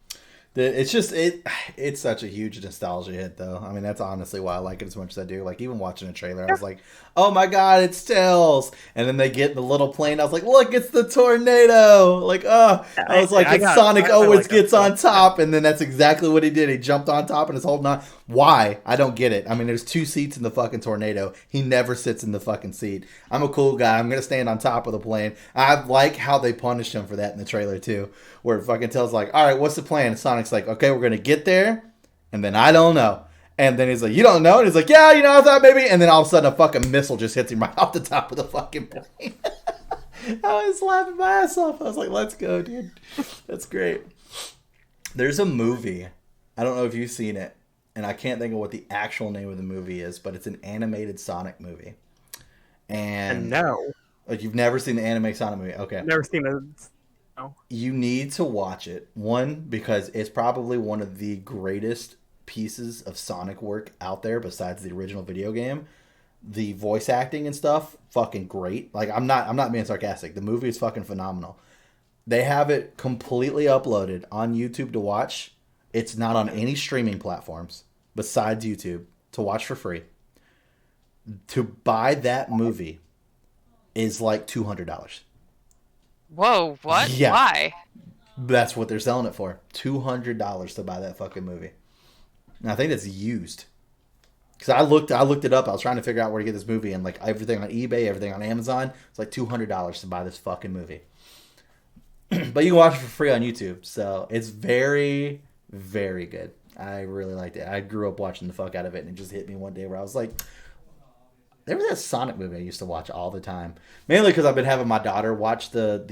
[SPEAKER 1] It's just it's such a huge nostalgia hit, though. I mean, that's honestly why I like it as much as I do. Like, even watching a trailer, I was like, "Oh my god, it's Tails!" And then they get in the little plane. I was like, "Look, it's the tornado!" Like, oh, I was like, Sonic always gets on top, and then that's exactly what he did. He jumped on top and is holding on. Why? I don't get it. I mean, there's 2 seats in the fucking tornado. He never sits in the fucking seat. I'm a cool guy. I'm gonna stand on top of the plane. I like how they punished him for that in the trailer too, where it fucking tells like, "All right, what's the plan?" And Sonic's like, "Okay, we're gonna get there," and then I don't know. And then he's like, "You don't know?" And he's like, "Yeah, you know, I thought maybe." And then all of a sudden, a fucking missile just hits him right off the top of the fucking plane. I was laughing my ass off. I was like, "Let's go, dude. That's great." There's a movie. I don't know if you've seen it, and I can't think of what the actual name of the movie is, but it's an animated Sonic movie. And
[SPEAKER 2] no,
[SPEAKER 1] like you've never seen the animated Sonic movie? Okay,
[SPEAKER 2] never seen it. No.
[SPEAKER 1] You need to watch it. One, because it's probably one of the greatest pieces of Sonic work out there besides the original video game. The voice acting and stuff, fucking great. Like I'm not being sarcastic. The movie is fucking phenomenal. They have it completely uploaded on YouTube to watch. It's not on any streaming platforms besides YouTube to watch for free. To buy that movie is like $200.
[SPEAKER 3] Whoa, what?
[SPEAKER 1] Yeah.
[SPEAKER 3] Why?
[SPEAKER 1] That's what they're selling it for. $200 to buy that fucking movie. And I think that's used. Because I looked it up. I was trying to figure out where to get this movie, and like everything on eBay, everything on Amazon, it's like $200 to buy this fucking movie. But you can watch it for free on YouTube. So it's very, very good. I really liked it. I grew up watching the fuck out of it, and it just hit me one day where I was like, there was that Sonic movie I used to watch all the time. Mainly because I've been having my daughter watch the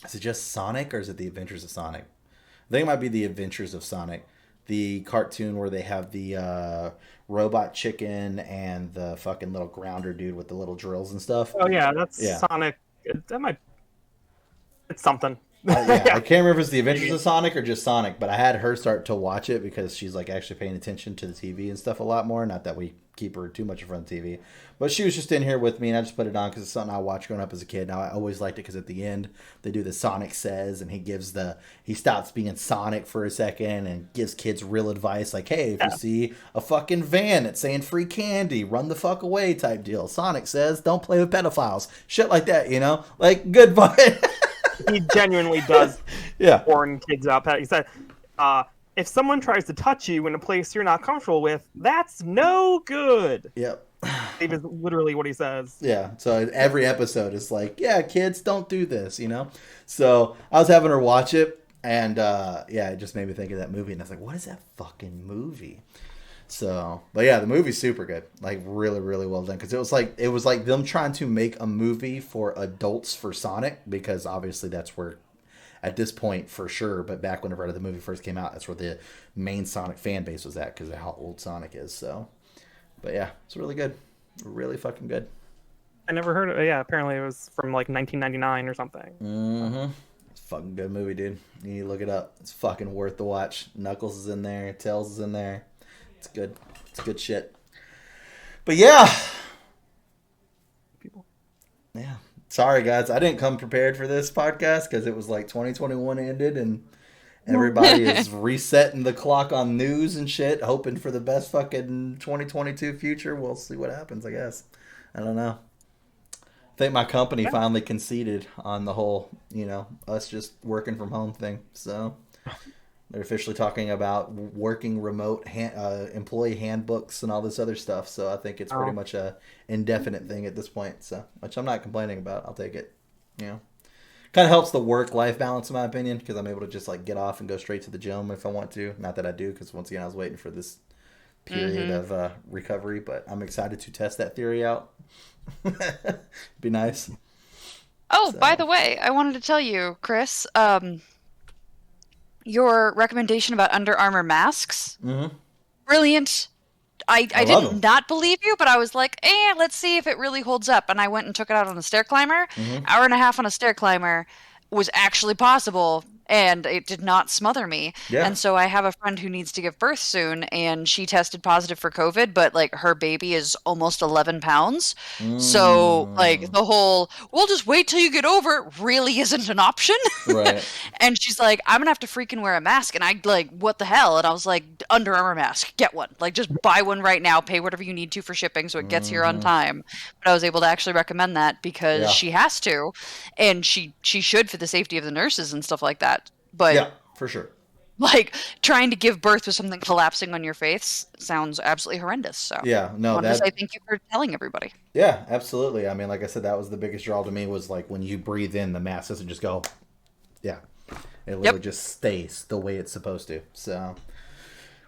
[SPEAKER 1] is it just Sonic or is it The Adventures of Sonic? I think it might be The Adventures of Sonic. The cartoon where they have the robot chicken and the fucking little grounder dude with the little drills and stuff.
[SPEAKER 2] Oh yeah, that's Sonic. It's something.
[SPEAKER 1] I can't remember if it's The Adventures of Sonic or just Sonic, but I had her start to watch it because she's like actually paying attention to the TV and stuff a lot more. Not that we keep her too much in front of the TV, but she was just in here with me, and I just put it on because it's something I watched growing up as a kid. Now I always liked it because at the end they do the Sonic Says, and he stops being Sonic for a second and gives kids real advice like, hey, if you see a fucking van that's saying free candy, run the fuck away type deal. Sonic says don't play with pedophiles, shit like that, you know, like good vibe.
[SPEAKER 2] He genuinely does warn kids out. He said, if someone tries to touch you in a place you're not comfortable with, that's no good.
[SPEAKER 1] Yep.
[SPEAKER 2] It is literally what he says.
[SPEAKER 1] Yeah. So every episode is like, yeah, kids, don't do this, you know? So I was having her watch it, and it just made me think of that movie, and I was like, what is that fucking movie? So, but yeah, the movie's super good. Like really, really well done. Because it was like them trying to make a movie for adults for Sonic, because obviously that's where, at this point for sure, but back whenever the movie first came out, that's where the main Sonic fan base was at because of how old Sonic is. So, but yeah, it's really good, really fucking good.
[SPEAKER 2] I never heard of it. Yeah, apparently it was from like 1999 or something.
[SPEAKER 1] Mm-hmm. It's a fucking good movie, dude. You need to look it up. It's fucking worth the watch. Knuckles is in there. Tails is in there. It's good. It's good shit. But yeah. Yeah. Sorry, guys. I didn't come prepared for this podcast because it was like 2021 ended, and Everybody is resetting the clock on news and shit, hoping for the best fucking 2022 future. We'll see what happens, I guess. I don't know. I think my company finally conceded on the whole, us just working from home thing. So they're officially talking about working remote employee handbooks and all this other stuff. So I think it's pretty much a indefinite thing at this point. So, which I'm not complaining about. I'll take it. Kind of helps the work-life balance, in my opinion, because I'm able to just get off and go straight to the gym if I want to. Not that I do, because once again, I was waiting for this period of recovery. But I'm excited to test that theory out. Be nice.
[SPEAKER 3] Oh, by the way, I wanted to tell you, Chris, your recommendation about Under Armour masks, brilliant. I didn't not believe you, but I was like, let's see if it really holds up. And I went and took it out on a stair climber. Hour and a half on a stair climber was actually possible, and it did not smother me.
[SPEAKER 1] Yeah.
[SPEAKER 3] And so I have a friend who needs to give birth soon, and she tested positive for COVID, but her baby is almost 11 pounds. So the whole, we'll just wait till you get over it really isn't an option.
[SPEAKER 1] Right.
[SPEAKER 3] And she's like, I'm gonna have to freaking wear a mask. And I what the hell? And I was like, Under Armour mask, get one. Just buy one right now, pay whatever you need to for shipping so it gets here on time. But I was able to actually recommend that because she has to, and she should for the safety of the nurses and stuff like that. But
[SPEAKER 1] yeah, for sure.
[SPEAKER 3] Trying to give birth with something collapsing on your face sounds absolutely horrendous. So
[SPEAKER 1] yeah, no,
[SPEAKER 3] I want to say thank you for telling everybody.
[SPEAKER 1] Yeah, absolutely. I mean, like I said, that was the biggest draw to me was when you breathe in, the mask doesn't just go. Yeah, it literally just stays the way it's supposed to. So.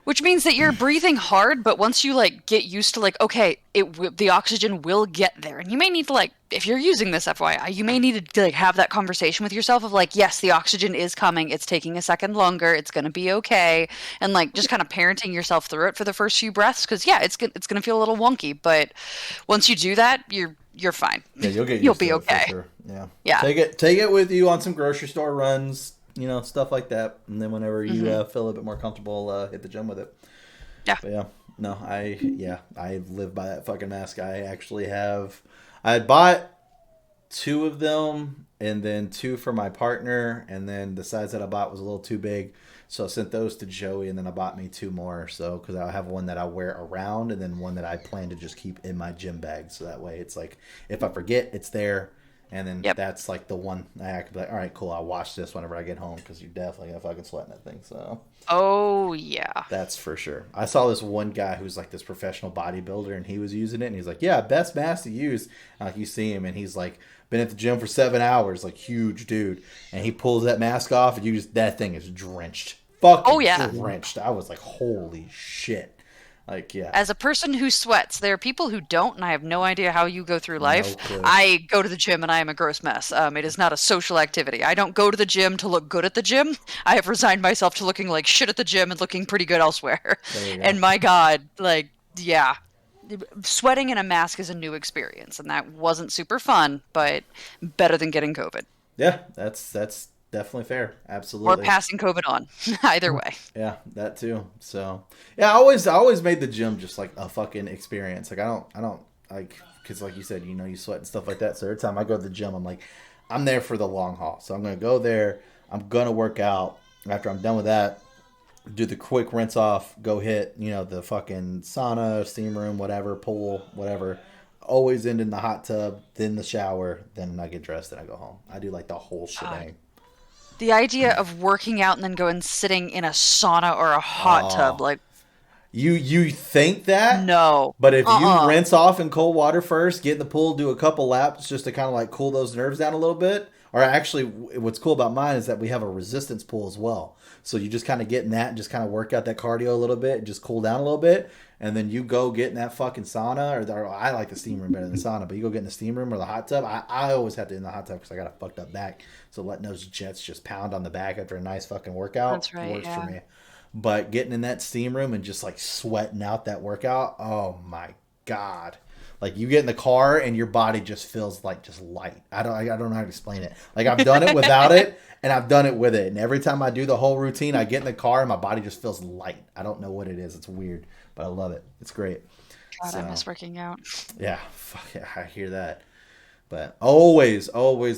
[SPEAKER 3] Which means that you're breathing hard, but once you get used to okay, the oxygen will get there, and you may need to if you're using this FYI, you may need to have that conversation with yourself of yes, the oxygen is coming, it's taking a second longer, it's gonna be okay, and just kind of parenting yourself through it for the first few breaths, because it's gonna feel a little wonky, but once you do that, you're fine.
[SPEAKER 1] Yeah,
[SPEAKER 3] you'll be okay.
[SPEAKER 1] For sure. Yeah. Take it with you on some grocery store runs. Stuff like that. And then whenever you feel a bit more comfortable, hit the gym with it.
[SPEAKER 3] Yeah.
[SPEAKER 1] But I live by that fucking mask. I had bought 2 of them and then 2 for my partner. And then the size that I bought was a little too big. So I sent those to Joey and then I bought me 2 more. So, cause I have one that I wear around and then one that I plan to just keep in my gym bag. So that way it's if I forget, it's there. And then that's the one I could be all right, cool, I'll watch this whenever I get home because you're definitely going to fucking sweat in that thing. So.
[SPEAKER 3] Oh, yeah.
[SPEAKER 1] That's for sure. I saw this one guy who's this professional bodybuilder and he was using it and he's like, yeah, best mask to use. And you see him and he's been at the gym for 7 hours, huge dude. And he pulls that mask off and that thing is drenched. Fucking drenched. I was like, holy shit.
[SPEAKER 3] As a person who sweats, there are people who don't, and I have no idea how you go through life. No, I go to the gym and I am a gross mess. It is not a social activity. I don't go to the gym to look good at the gym. I have resigned myself to looking like shit at the gym and looking pretty good elsewhere. And my God, sweating in a mask is a new experience, and that wasn't super fun, but better than getting COVID.
[SPEAKER 1] Yeah, that's definitely fair. Absolutely.
[SPEAKER 3] Or passing COVID on. Either way.
[SPEAKER 1] Yeah, that too. So, yeah, I always made the gym just a fucking experience. I don't because you said, you sweat and stuff like that. So every time I go to the gym, I'm there for the long haul. So I'm going to go there. I'm going to work out. After I'm done with that, do the quick rinse off, go hit, the fucking sauna, steam room, whatever, pool, whatever. Always end in the hot tub, then the shower, then I get dressed and I go home. I do the whole shebang.
[SPEAKER 3] The idea of working out and then going sitting in a sauna or a hot tub,
[SPEAKER 1] you think that?
[SPEAKER 3] No.
[SPEAKER 1] But if you rinse off in cold water first, get in the pool, do a couple laps just to kind of cool those nerves down a little bit. Or actually, what's cool about mine is that we have a resistance pool as well. So you just kind of get in that and just kind of work out that cardio a little bit, just cool down a little bit. And then you go get in that fucking sauna, or I like the steam room better than the sauna, but you go get in the steam room or the hot tub. I always have to in the hot tub because I got a fucked up back. So letting those jets just pound on the back after a nice fucking workout works for me. But getting in that steam room and just sweating out that workout, oh my God. You get in the car and your body just feels just light. I don't know how to explain it. I've done it without it and I've done it with it. And every time I do the whole routine, I get in the car and my body just feels light. I don't know what it is. It's weird, but I love it. It's great.
[SPEAKER 3] God, I miss working out.
[SPEAKER 1] Yeah, fuck yeah, I hear that. But always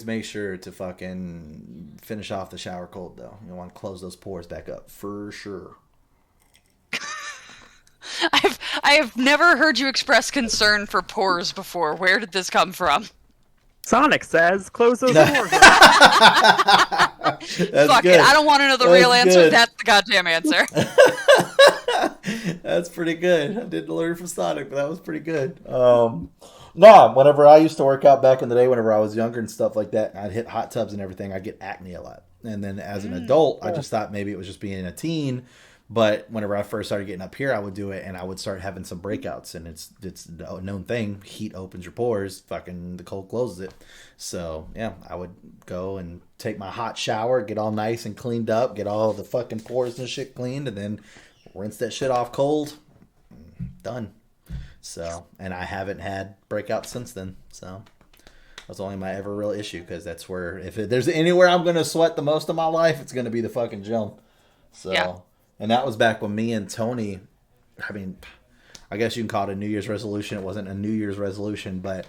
[SPEAKER 1] make sure to fucking finish off the shower cold, though. You want to close those pores back up for sure.
[SPEAKER 3] I have never heard you express concern for pores before. Where did this come from?
[SPEAKER 2] Sonic says, close those doors.
[SPEAKER 3] Fuck it. I don't want to know the real answer. That's the goddamn answer.
[SPEAKER 1] That's pretty good. I didn't learn from Sonic, but that was pretty good. Whenever I used to work out back in the day, whenever I was younger and stuff like that, I'd hit hot tubs and everything. I'd get acne a lot. And then as an adult, I just thought maybe it was just being a teen. But whenever I first started getting up here, I would do it, and I would start having some breakouts. And it's a known thing. Heat opens your pores. Fucking the cold closes it. So, yeah, I would go and take my hot shower, get all nice and cleaned up, get all the fucking pores and shit cleaned, and then rinse that shit off cold. Done. So, and I haven't had breakouts since then. So, that's only my ever real issue, because that's where, if there's anywhere I'm going to sweat the most of my life, it's going to be the fucking gym. So, yeah. And that was back when me and Tony, I mean, I guess you can call it a New Year's resolution. It wasn't a New Year's resolution, but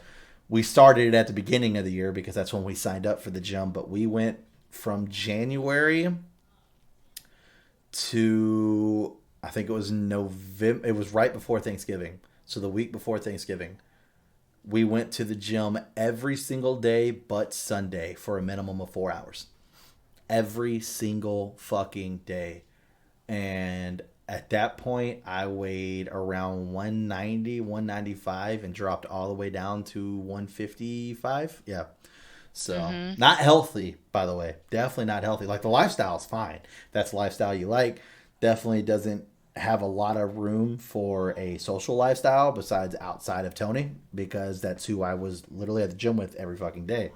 [SPEAKER 1] we started it at the beginning of the year because that's when we signed up for the gym. But we went from January to, I think it was November. It was right before Thanksgiving. So the week before Thanksgiving, we went to the gym every single day but Sunday for a minimum of 4 hours. Every single fucking day. And at that point, I weighed around 190, 195 and dropped all the way down to 155. Yeah. So not healthy, by the way. Definitely not healthy. Like, the lifestyle is fine. That's the lifestyle you like. Definitely doesn't have a lot of room for a social lifestyle besides outside of Tony, because that's who I was literally at the gym with every fucking day.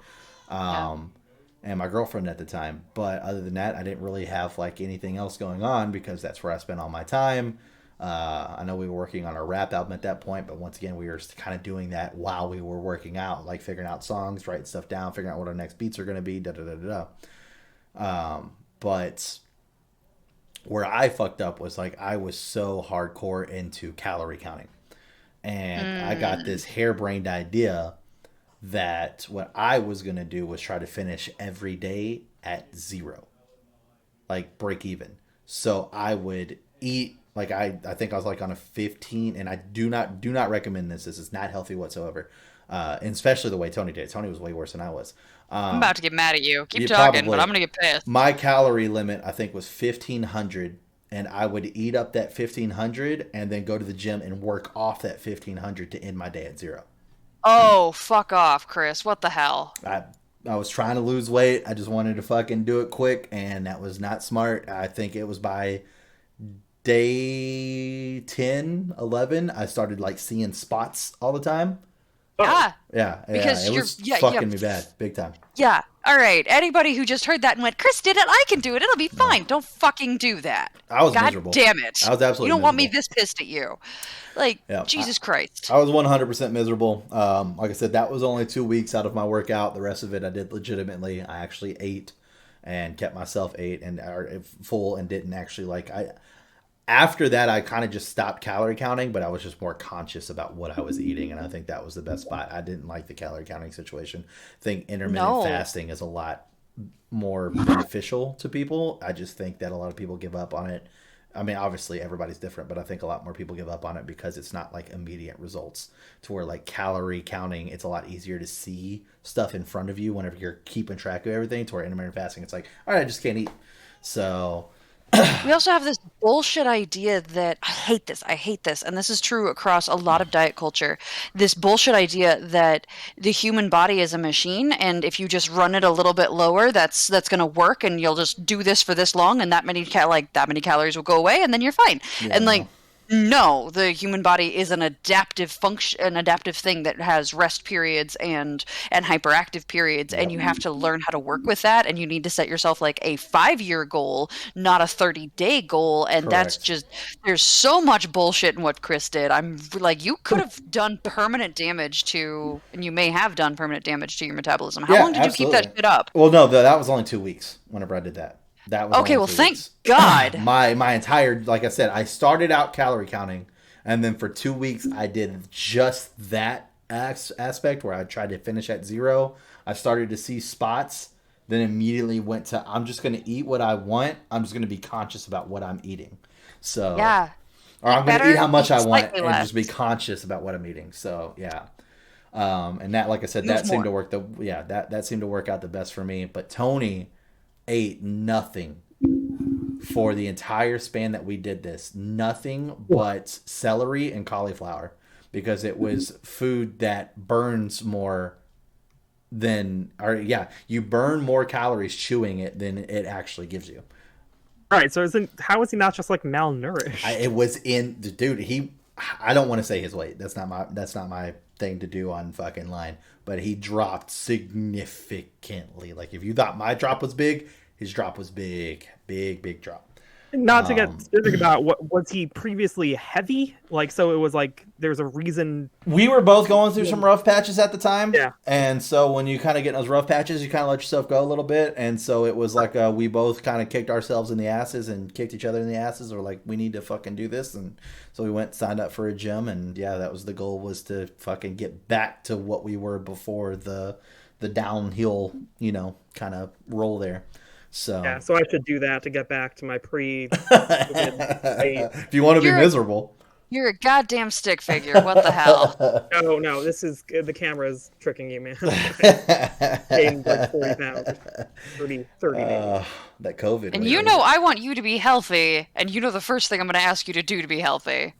[SPEAKER 1] And my girlfriend at the time. But other than that, I didn't really have like anything else going on, because that's where I spent all my time. I know we were working on our rap album at that point, but once again, we were kind of doing that while we were working out, like figuring out songs, writing stuff down, figuring out what our next beats are going to be, but where I fucked up was, like, I was so hardcore into calorie counting. And I got this harebrained idea that what I was going to do was try to finish every day at 0. Like, break even. So I would eat, like, I think I was like on a 15, and I do not recommend this. This is not healthy whatsoever. And especially the way Tony did. Tony was way worse than I was.
[SPEAKER 3] I'm about to get mad at you. Keep talking, but I'm going to get pissed.
[SPEAKER 1] My calorie limit, I think, was 1,500, and I would eat up that 1,500 and then go to the gym and work off that 1,500 to end my day at 0.
[SPEAKER 3] Oh, fuck off, Chris. What the hell?
[SPEAKER 1] I was trying to lose weight. I just wanted to fucking do it quick, and that was not smart. I think it was by day 10, 11, I started, like, seeing spots all the time.
[SPEAKER 3] Yeah.
[SPEAKER 1] Yeah.
[SPEAKER 3] Because
[SPEAKER 1] it was fucking me bad. Big time.
[SPEAKER 3] Yeah. All right. Anybody who just heard that and went, Chris did it, I can do it. It'll be fine. Don't fucking do that.
[SPEAKER 1] I was
[SPEAKER 3] God
[SPEAKER 1] miserable.
[SPEAKER 3] Damn it.
[SPEAKER 1] I was absolutely
[SPEAKER 3] You don't want me
[SPEAKER 1] miserable.
[SPEAKER 3] this pissed at you. Like, Jesus Christ.
[SPEAKER 1] I was 100% miserable. Like I said, that was only 2 weeks out of my workout. The rest of it I did legitimately. I actually ate and kept myself full and didn't actually, after that, I kind of just stopped calorie counting, but I was just more conscious about what I was eating, and I think that was the best spot. I didn't like the calorie counting situation. I think intermittent fasting is a lot more beneficial to people. I just think that a lot of people give up on it. I mean, obviously everybody's different, but I think a lot more people give up on it because it's not like immediate results, to where, like, calorie counting, it's a lot easier to see stuff in front of you whenever you're keeping track of everything, to where intermittent fasting, it's like, all right, I just can't eat. So
[SPEAKER 3] we also have this bullshit idea that I hate this, and this is true across a lot of diet culture. This bullshit idea that the human body is a machine, and if you just run it a little bit lower, that's going to work, and you'll just do this for this long, and that many calories will go away, and then you're fine. Yeah. And no, the human body is an adaptive function, an adaptive thing that has rest periods and hyperactive periods, and you have to learn how to work with that, and you need to set yourself like a 5-year goal, not a 30-day goal, and Correct. That's just, there's so much bullshit in what Chris did. I'm like, you could have done permanent damage to, and you may have done permanent damage to your metabolism. How long did you keep that shit up?
[SPEAKER 1] Well, no, that was only 2 weeks whenever I did that. That was
[SPEAKER 3] okay. Well, thank God.
[SPEAKER 1] My entire, like I said, I started out calorie counting, and then for 2 weeks I did just that aspect where I tried to finish at 0, I started to see spots, then immediately went to, I'm just going to eat what I want. I'm just going to be conscious about what I'm eating. So,
[SPEAKER 3] Yeah.
[SPEAKER 1] or I'm going to eat how much I want
[SPEAKER 3] slightly
[SPEAKER 1] and
[SPEAKER 3] less.
[SPEAKER 1] just be conscious about what I'm eating. So, yeah. And that, like I said,
[SPEAKER 3] Move
[SPEAKER 1] that seemed to
[SPEAKER 3] more.
[SPEAKER 1] work. That seemed to work out the best for me. But Tony ate nothing for the entire span that we did this. Nothing but celery and cauliflower, because it was food that burns more than, you burn more calories chewing it than it actually gives you.
[SPEAKER 2] Right, so how is he not just like malnourished?
[SPEAKER 1] It was in the dude. I don't want to say his weight. That's not my thing to do on fucking line. But he dropped significantly. Like, if you thought my drop was big, his drop was big, big drop.
[SPEAKER 2] Not to get specific about what was he previously heavy? Like, so it was like there's a reason.
[SPEAKER 1] We were both going through some rough patches at the time.
[SPEAKER 2] Yeah.
[SPEAKER 1] And so when you kind of get in those rough patches, you kind of let yourself go a little bit. And so it was like we both kind of kicked ourselves in the asses and kicked each other in the asses. Or like, we need to fucking do this. And so we signed up for a gym. And yeah, that was the goal, was to fucking get back to what we were before the downhill, kind of roll there. So
[SPEAKER 2] Yeah, so I should do that to get back to my
[SPEAKER 1] if you want to be miserable.
[SPEAKER 3] You're a goddamn stick figure. What the hell?
[SPEAKER 2] No, this is the camera's tricking you, man. Gained like 40 pounds, 30 maybe.
[SPEAKER 1] That COVID.
[SPEAKER 3] And I want you to be healthy, and the first thing I'm going to ask you to do to be healthy.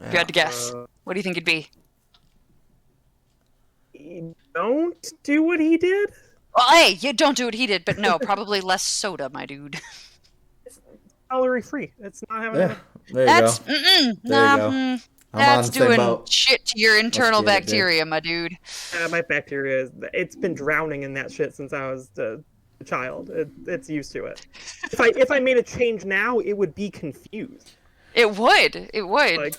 [SPEAKER 3] If you had to guess, what do you think it'd be?
[SPEAKER 2] Don't do what he did?
[SPEAKER 3] Well, hey, you don't do what he did, but no, probably less soda, my dude.
[SPEAKER 2] It's calorie free. It's not having
[SPEAKER 1] There you
[SPEAKER 3] That's
[SPEAKER 1] go.
[SPEAKER 3] that's doing
[SPEAKER 1] boat.
[SPEAKER 3] shit to your internal
[SPEAKER 1] get it,
[SPEAKER 3] bacteria, my dude.
[SPEAKER 2] my bacteria it's been drowning in that shit since I was a child. It's used to it. If I made a change now, it would be confused.
[SPEAKER 3] It would.
[SPEAKER 2] Like,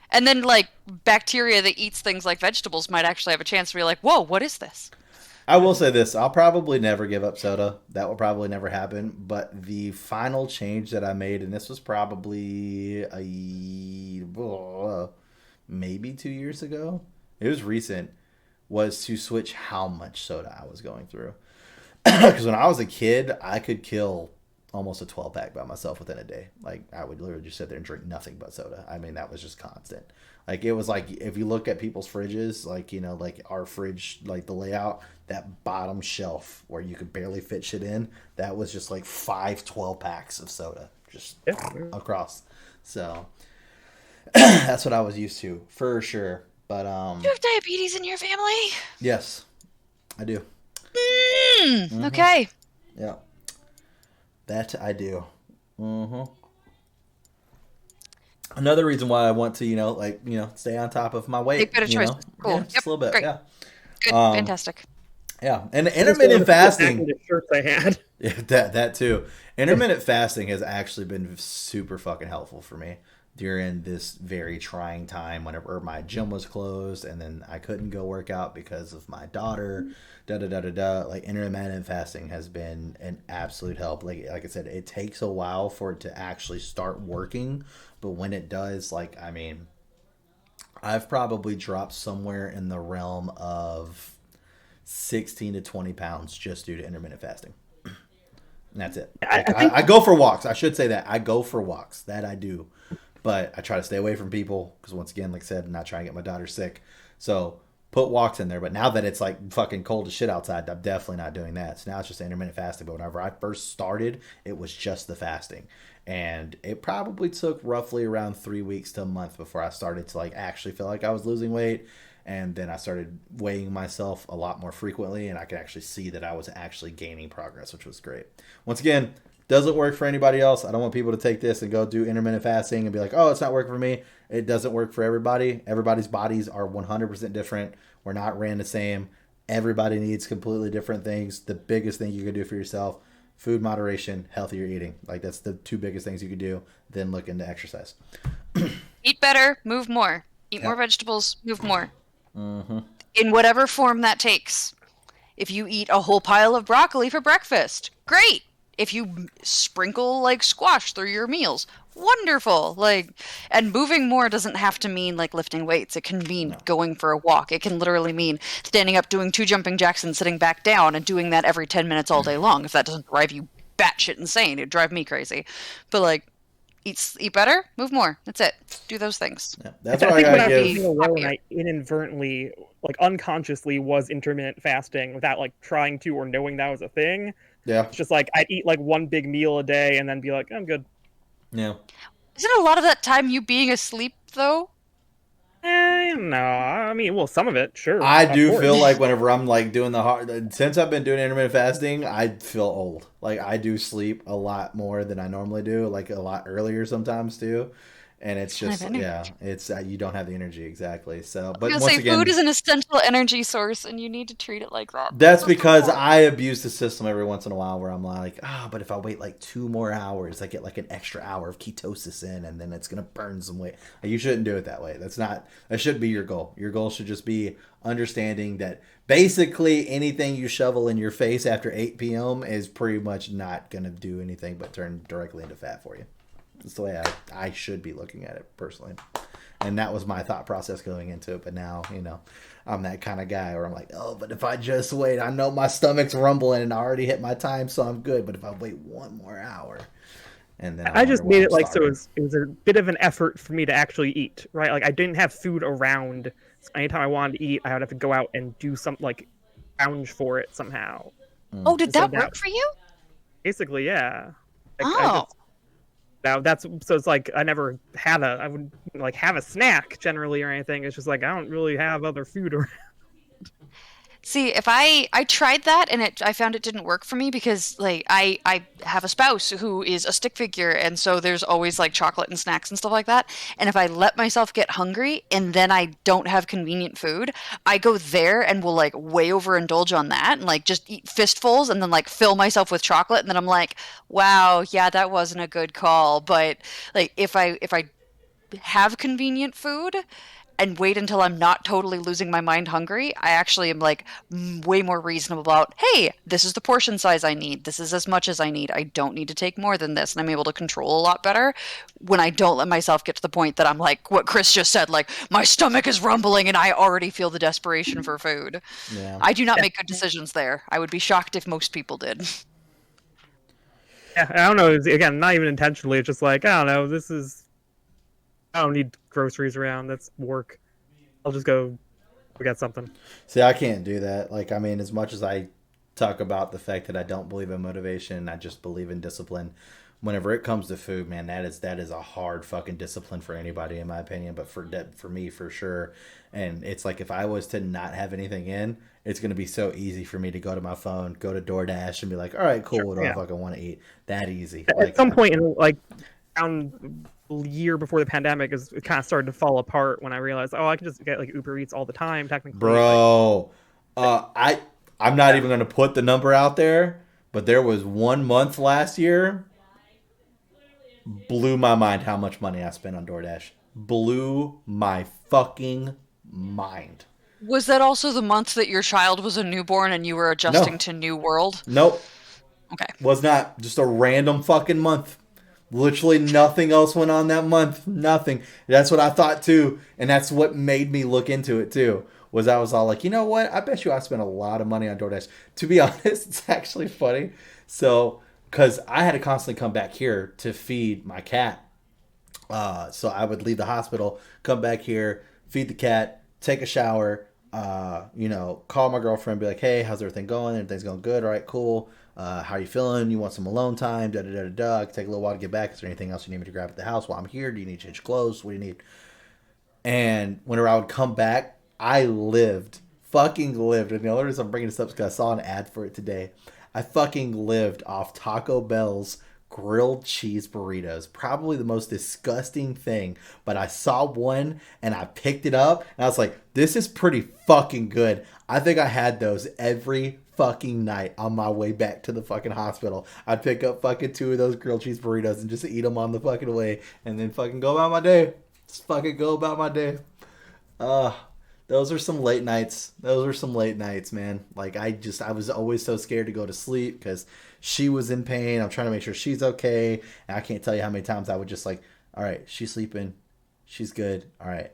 [SPEAKER 3] And then, like, bacteria that eats things like vegetables might actually have a chance to be like, whoa, what is this?
[SPEAKER 1] I will say this. I'll probably never give up soda. That will probably never happen. But the final change that I made, and this was probably maybe 2 years ago. It was recent. Was to switch how much soda I was going through. Because when I was a kid, I could kill almost a 12-pack by myself within a day. Like, I would literally just sit there and drink nothing but soda. I mean, that was just constant. Like, it was like, if you look at people's fridges, like, like our fridge, like the layout, that bottom shelf where you could barely fit shit in, that was just like 5 12-packs of soda just across. So that's what I was used to, for sure. But
[SPEAKER 3] You have diabetes in your family?
[SPEAKER 1] yes, I do.
[SPEAKER 3] Okay.
[SPEAKER 1] Yeah, that I do. Another reason why I want to, stay on top of my weight.
[SPEAKER 3] Make better choices. Cool.
[SPEAKER 1] Yeah, just a little bit.
[SPEAKER 3] Great.
[SPEAKER 1] Yeah.
[SPEAKER 3] Good. Fantastic.
[SPEAKER 1] Yeah, and intermittent fasting.
[SPEAKER 2] The shirts I had.
[SPEAKER 1] Yeah, that too. Intermittent fasting has actually been super fucking helpful for me during this very trying time whenever my gym was closed and then I couldn't go work out because of my daughter. Like, intermittent fasting has been an absolute help. Like I said, it takes a while for it to actually start working, but when it does, like, I mean, I've probably dropped somewhere in the realm of 16 to 20 pounds just due to intermittent fasting. And that's it. I go for walks. I should say that. I go for walks. That I do. But I try to stay away from people because, once again, like I said, I'm not trying to get my daughter sick. So put walks in there. But now that it's like fucking cold as shit outside, I'm definitely not doing that. So now it's just intermittent fasting. But whenever I first started, it was just the fasting. And it probably took roughly around 3 weeks to a month before I started to like actually feel like I was losing weight. And then I started weighing myself a lot more frequently, and I could actually see that I was actually gaining progress, which was great. Once again, doesn't work for anybody else. I don't want people to take this and go do intermittent fasting and be like, oh, it's not working for me. It doesn't work for everybody. Everybody's bodies are 100% different. We're not ran the same. Everybody needs completely different things. The biggest thing you can do for yourself, food moderation, healthier eating. Like, that's the 2 biggest things you could do. Then look into exercise.
[SPEAKER 3] Eat better, move more. Eat more vegetables, move more.
[SPEAKER 1] Mm-hmm.
[SPEAKER 3] In whatever form that takes. If you eat a whole pile of broccoli for breakfast, great. if you sprinkle like squash through your meals, wonderful. Like, and moving more doesn't have to mean like lifting weights. It can mean going for a walk. It can literally mean standing up, doing 2 jumping jacks and sitting back down and doing that every 10 minutes all day long. If that doesn't drive you batshit insane, it'd drive me crazy. But like, eat better, move more. That's it. Do those things.
[SPEAKER 1] Yeah, that's
[SPEAKER 2] I
[SPEAKER 1] what I
[SPEAKER 2] think when I
[SPEAKER 1] gotta
[SPEAKER 2] was
[SPEAKER 1] give.
[SPEAKER 2] eating alone, I inadvertently, like unconsciously, was intermittent fasting without like trying to or knowing that was a thing.
[SPEAKER 1] Yeah,
[SPEAKER 2] It's just like I'd eat like one big meal a day and then be like, I'm good.
[SPEAKER 1] yeah.
[SPEAKER 3] Isn't a lot of that time you being asleep though?
[SPEAKER 2] No, I mean, well, some of it, sure.
[SPEAKER 1] I
[SPEAKER 2] of
[SPEAKER 1] do
[SPEAKER 2] course.
[SPEAKER 1] feel like whenever I'm like doing the hard, since I've been doing intermittent fasting, I feel old. Like I do sleep a lot more than I normally do, like a lot earlier sometimes too. And it's just, yeah, it's you don't have the energy exactly. So, but once again,
[SPEAKER 3] food is an essential energy source, and you need to treat it like that.
[SPEAKER 1] that's because I abuse the system every once in a while, where I'm like, but if I wait like 2 more hours, I get like an extra hour of ketosis in, and then it's gonna burn some weight. You shouldn't do it that way. That shouldn't be your goal. Your goal should just be understanding that basically anything you shovel in your face after 8 p.m. is pretty much not gonna do anything but turn directly into fat for you. That's the way I should be looking at it personally. And that was my thought process going into it. But now, I'm that kind of guy where I'm like, but if I just wait, I know my stomach's rumbling and I already hit my time, so I'm good. But if I wait 1 more hour, and then
[SPEAKER 2] I just made it like, so it was a bit of an effort for me to actually eat, right? Like I didn't have food around. So anytime I wanted to eat, I would have to go out and do something, like lounge for it somehow.
[SPEAKER 3] Oh, did that work for you?
[SPEAKER 2] Basically, yeah.
[SPEAKER 3] Now
[SPEAKER 2] that's so it's like I never had I would like have a snack generally or anything. It's just like I don't really have other food around.
[SPEAKER 3] See, if I tried that and I found it didn't work for me because like I have a spouse who is a stick figure, and so there's always like chocolate and snacks and stuff like that. And if I let myself get hungry and then I don't have convenient food, I go there and will like way overindulge on that and like just eat fistfuls and then like fill myself with chocolate, and then I'm like, wow, yeah, that wasn't a good call. But like if I have convenient food and wait until I'm not totally losing my mind hungry, I actually am like way more reasonable about, hey, this is the portion size I need. This is as much as I need. I don't need to take more than this. And I'm able to control a lot better when I don't let myself get to the point that I'm like what Chris just said, like my stomach is rumbling and I already feel the desperation for food.
[SPEAKER 1] Yeah.
[SPEAKER 3] I do not make good decisions there. I would be shocked if most people did.
[SPEAKER 2] Yeah, I don't know. Again, not even intentionally. It's just like, I don't know. I don't need groceries around. That's work. I'll just go get something.
[SPEAKER 1] See, I can't do that. Like, I mean, as much as I talk about the fact that I don't believe in motivation, I just believe in discipline. Whenever it comes to food, man, that is a hard fucking discipline for anybody, in my opinion. But for me, for sure. And it's like if I was to not have anything in, it's gonna be so easy for me to go to my phone, go to DoorDash, and be like, all right, cool. What do I fucking want to eat? That easy.
[SPEAKER 2] At some point in like around year before the pandemic, it kind of started to fall apart when I realized, I can just get like Uber Eats all the time, technically.
[SPEAKER 1] Bro, I'm not even gonna put the number out there, but there was 1 month last year. Blew my mind how much money I spent on DoorDash. Blew my fucking mind.
[SPEAKER 3] Was that also the month that your child was a newborn and you were adjusting to new world?
[SPEAKER 1] Nope.
[SPEAKER 3] Okay.
[SPEAKER 1] Was not. Just a random fucking month. Literally nothing else went on that month. Nothing. That's what I thought too. And that's what made me look into it too. Was I was all like, you know what? I bet you I spent a lot of money on DoorDash. To be honest, it's actually funny. So, because I had to constantly come back here to feed my cat. So I would leave the hospital, come back here, feed the cat, take a shower, call my girlfriend, be like, hey, how's everything going? Everything's going good. All right, cool. How are you feeling? You want some alone time? Da da da da da. It can take a little while to get back. Is there anything else you need me to grab at the house while I'm here? Do you need to change clothes? What do you need? And whenever I would come back, I fucking lived. And the only reason I'm bringing this up is because I saw an ad for it today. I fucking lived off Taco Bell's grilled cheese burritos. Probably the most disgusting thing. But I saw one and I picked it up and I was like, this is pretty fucking good. I think I had those every fucking night on my way back to the fucking hospital. I'd pick up fucking 2 of those grilled cheese burritos and just eat them on the fucking way and then fucking go about my day. Just fucking go about my day. Those are some late nights. Those were some late nights, man. Like I was always so scared to go to sleep because she was in pain. I'm trying to make sure she's okay. And I can't tell you how many times I would just like, all right, she's sleeping. She's good. All right.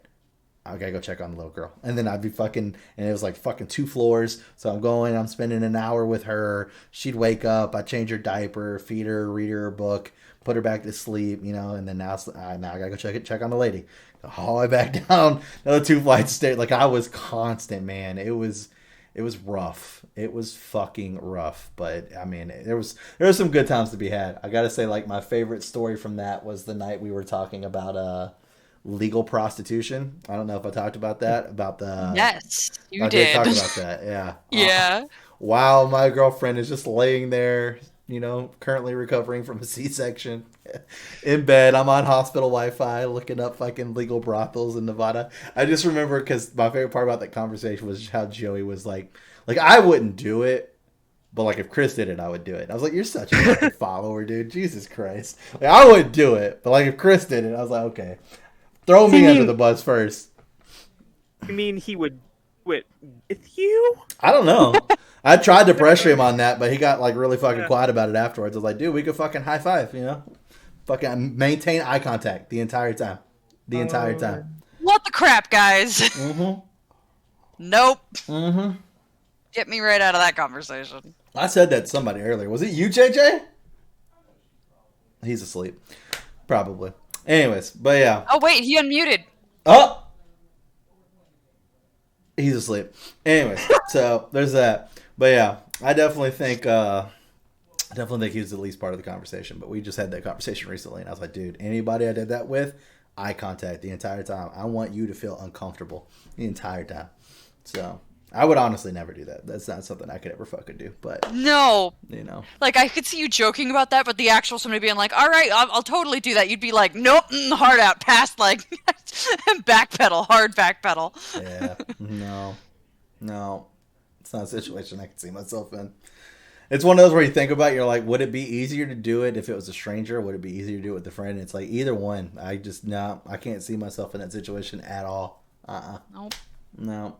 [SPEAKER 1] I gotta go check on the little girl. And then I'd be fucking, and it was like fucking 2 floors. So I'm spending an hour with her. She'd wake up. I'd change her diaper, feed her, read her a book, put her back to sleep, and then now I gotta go check on the lady. Haul I back down another 2 flights of stairs. Like I was constant, man. It was rough. It was fucking rough. But I mean, there was some good times to be had. I gotta say, like my favorite story from that was the night we were talking about legal prostitution. I don't know if I talked about that. About the
[SPEAKER 3] Yes, you
[SPEAKER 1] I did
[SPEAKER 3] did.
[SPEAKER 1] talk about that. Yeah.
[SPEAKER 3] Yeah.
[SPEAKER 1] Wow, my girlfriend is just laying there, currently recovering from a C-section in bed. I'm on hospital Wi-Fi looking up fucking legal brothels in Nevada. I just remember because my favorite part about that conversation was how Joey was like I wouldn't do it, but like if Chris did it, I would do it. I was like, you're such a fucking follower, dude. Jesus Christ. Like I wouldn't do it, but like if Chris did it, I was like, okay. Throw me under the bus first.
[SPEAKER 2] You mean he would quit with you?
[SPEAKER 1] I don't know. I tried to pressure him on that, but he got like really fucking quiet about it afterwards. I was like, dude, we could fucking high five, Fucking maintain eye contact the entire time. The entire time.
[SPEAKER 3] What the crap, guys?
[SPEAKER 1] Mm-hmm.
[SPEAKER 3] Nope.
[SPEAKER 1] Mm-hmm.
[SPEAKER 3] Get me right out of that conversation.
[SPEAKER 1] I said that to somebody earlier. Was it you, JJ? He's asleep. Probably. Anyways, but yeah.
[SPEAKER 3] Oh, wait, he unmuted.
[SPEAKER 1] Oh! He's asleep. Anyways, so there's that. But yeah, I definitely think he was at least part of the conversation. But we just had that conversation recently, and I was like, dude, anybody I did that with, eye contact the entire time. I want you to feel uncomfortable the entire time. So I would honestly never do that. That's not something I could ever fucking do. But
[SPEAKER 3] No.
[SPEAKER 1] Like
[SPEAKER 3] I could see you joking about that, but the actual somebody being like, all right, I'll totally do that. You'd be like, nope, hard out, past, like, backpedal, hard backpedal.
[SPEAKER 1] Yeah. No. It's not a situation I can see myself in. It's one of those where you think about it, you're like, would it be easier to do it if it was a stranger? Would it be easier to do it with a friend? It's like either one. I can't see myself in that situation at all.
[SPEAKER 3] Nope.
[SPEAKER 1] No.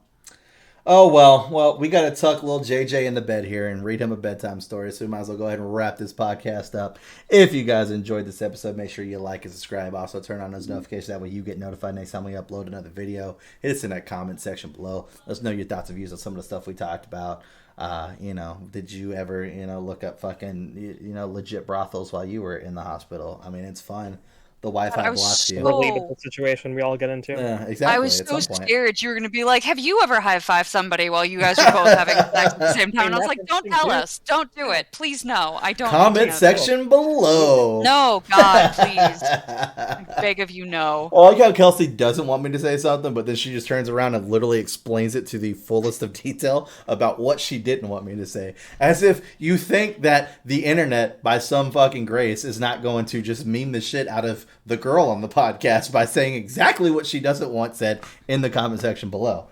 [SPEAKER 1] Oh, well, we got to tuck little JJ into bed here and read him a bedtime story, so we might as well go ahead and wrap this podcast up. If you guys enjoyed this episode, make sure you like and subscribe. Also, turn on those notifications. That way you get notified next time we upload another video. Hit us in that comment section below. Let us know your thoughts and views on some of the stuff we talked about. Did you ever, look up fucking, legit brothels while you were in the hospital? I mean, it's fun. The Wi-Fi blocks you.
[SPEAKER 2] Relatable situation we all get into.
[SPEAKER 1] Yeah, exactly.
[SPEAKER 3] I was so scared you were going to be like, have you ever high-fived somebody while you guys were both having sex at the same time? And I was like, don't tell us. Don't do it. Please, no. I don't.
[SPEAKER 1] Comment section below.
[SPEAKER 3] No, God, please. I beg of you, no.
[SPEAKER 1] Well, I like how Kelsey doesn't want me to say something, but then she just turns around and literally explains it to the fullest of detail about what she didn't want me to say. As if you think that the internet, by some fucking grace, is not going to just meme the shit out of the girl on the podcast by saying exactly what she doesn't want said in the comment section below.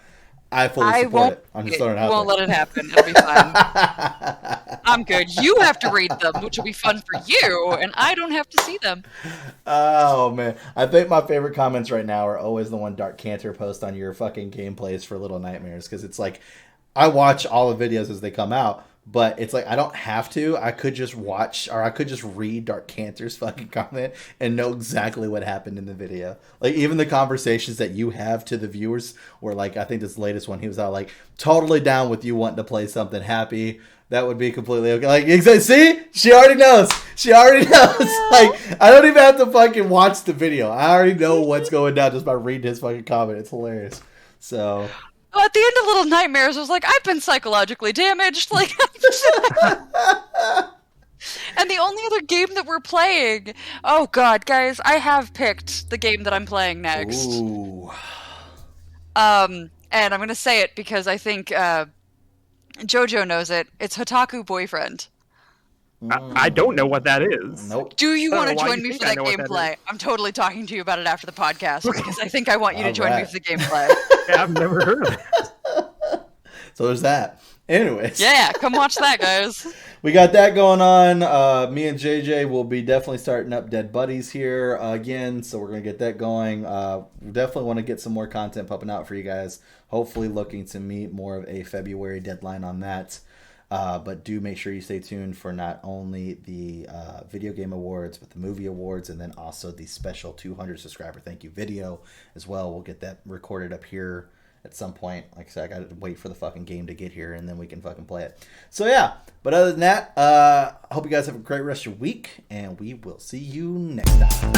[SPEAKER 1] I fully support it. I'm just throwing it out there.
[SPEAKER 3] Won't let it happen. It'll be fine. I'm good. You have to read them, which will be fun for you, and I don't have to see them.
[SPEAKER 1] Oh, man. I think my favorite comments right now are always the one Dark Cantor posts on your fucking gameplays for Little Nightmares, because it's like, I watch all the videos as they come out, but it's like, I don't have to. I could just watch, or I could just read Dark Cantor's fucking comment and know exactly what happened in the video. Like, even the conversations that you have to the viewers, where, like, I think this latest one, he was all like, totally down with you wanting to play something happy. That would be completely okay. Like, see? She already knows. She already knows. Like, I don't even have to fucking watch the video. I already know what's going down just by reading his fucking comment. It's hilarious. So...
[SPEAKER 3] Well, at the end of Little Nightmares, I was like, I've been psychologically damaged. Like, and the only other game that we're playing... Oh, God, guys, I have picked the game that I'm playing next.
[SPEAKER 1] Ooh.
[SPEAKER 3] And I'm going to say it because I think JoJo knows it. It's Hotaku Boyfriend.
[SPEAKER 2] I don't know what that is.
[SPEAKER 1] Nope.
[SPEAKER 3] Do you want to
[SPEAKER 2] why
[SPEAKER 3] join
[SPEAKER 2] you
[SPEAKER 3] me
[SPEAKER 2] think
[SPEAKER 3] for
[SPEAKER 2] I
[SPEAKER 3] that
[SPEAKER 2] know what that
[SPEAKER 3] gameplay? I'm totally talking to you about it after the podcast because I think I want you to join me for the gameplay.
[SPEAKER 2] Yeah, I've never heard of it.
[SPEAKER 1] So there's that. Anyways.
[SPEAKER 3] Yeah, come watch that, guys.
[SPEAKER 1] We got that going on. Me and JJ will be definitely starting up Dead Buddies here again, so we're going to get that going. We definitely want to get some more content popping out for you guys. Hopefully looking to meet more of a February deadline on that. But do make sure you stay tuned for not only the video game awards, but the movie awards, and then also the special 200 subscriber thank you video as well. We'll get that recorded up here at some point. Like I said, I got to wait for the fucking game to get here, and then we can fucking play it. So yeah, but other than that, I hope you guys have a great rest of your week, and we will see you next time.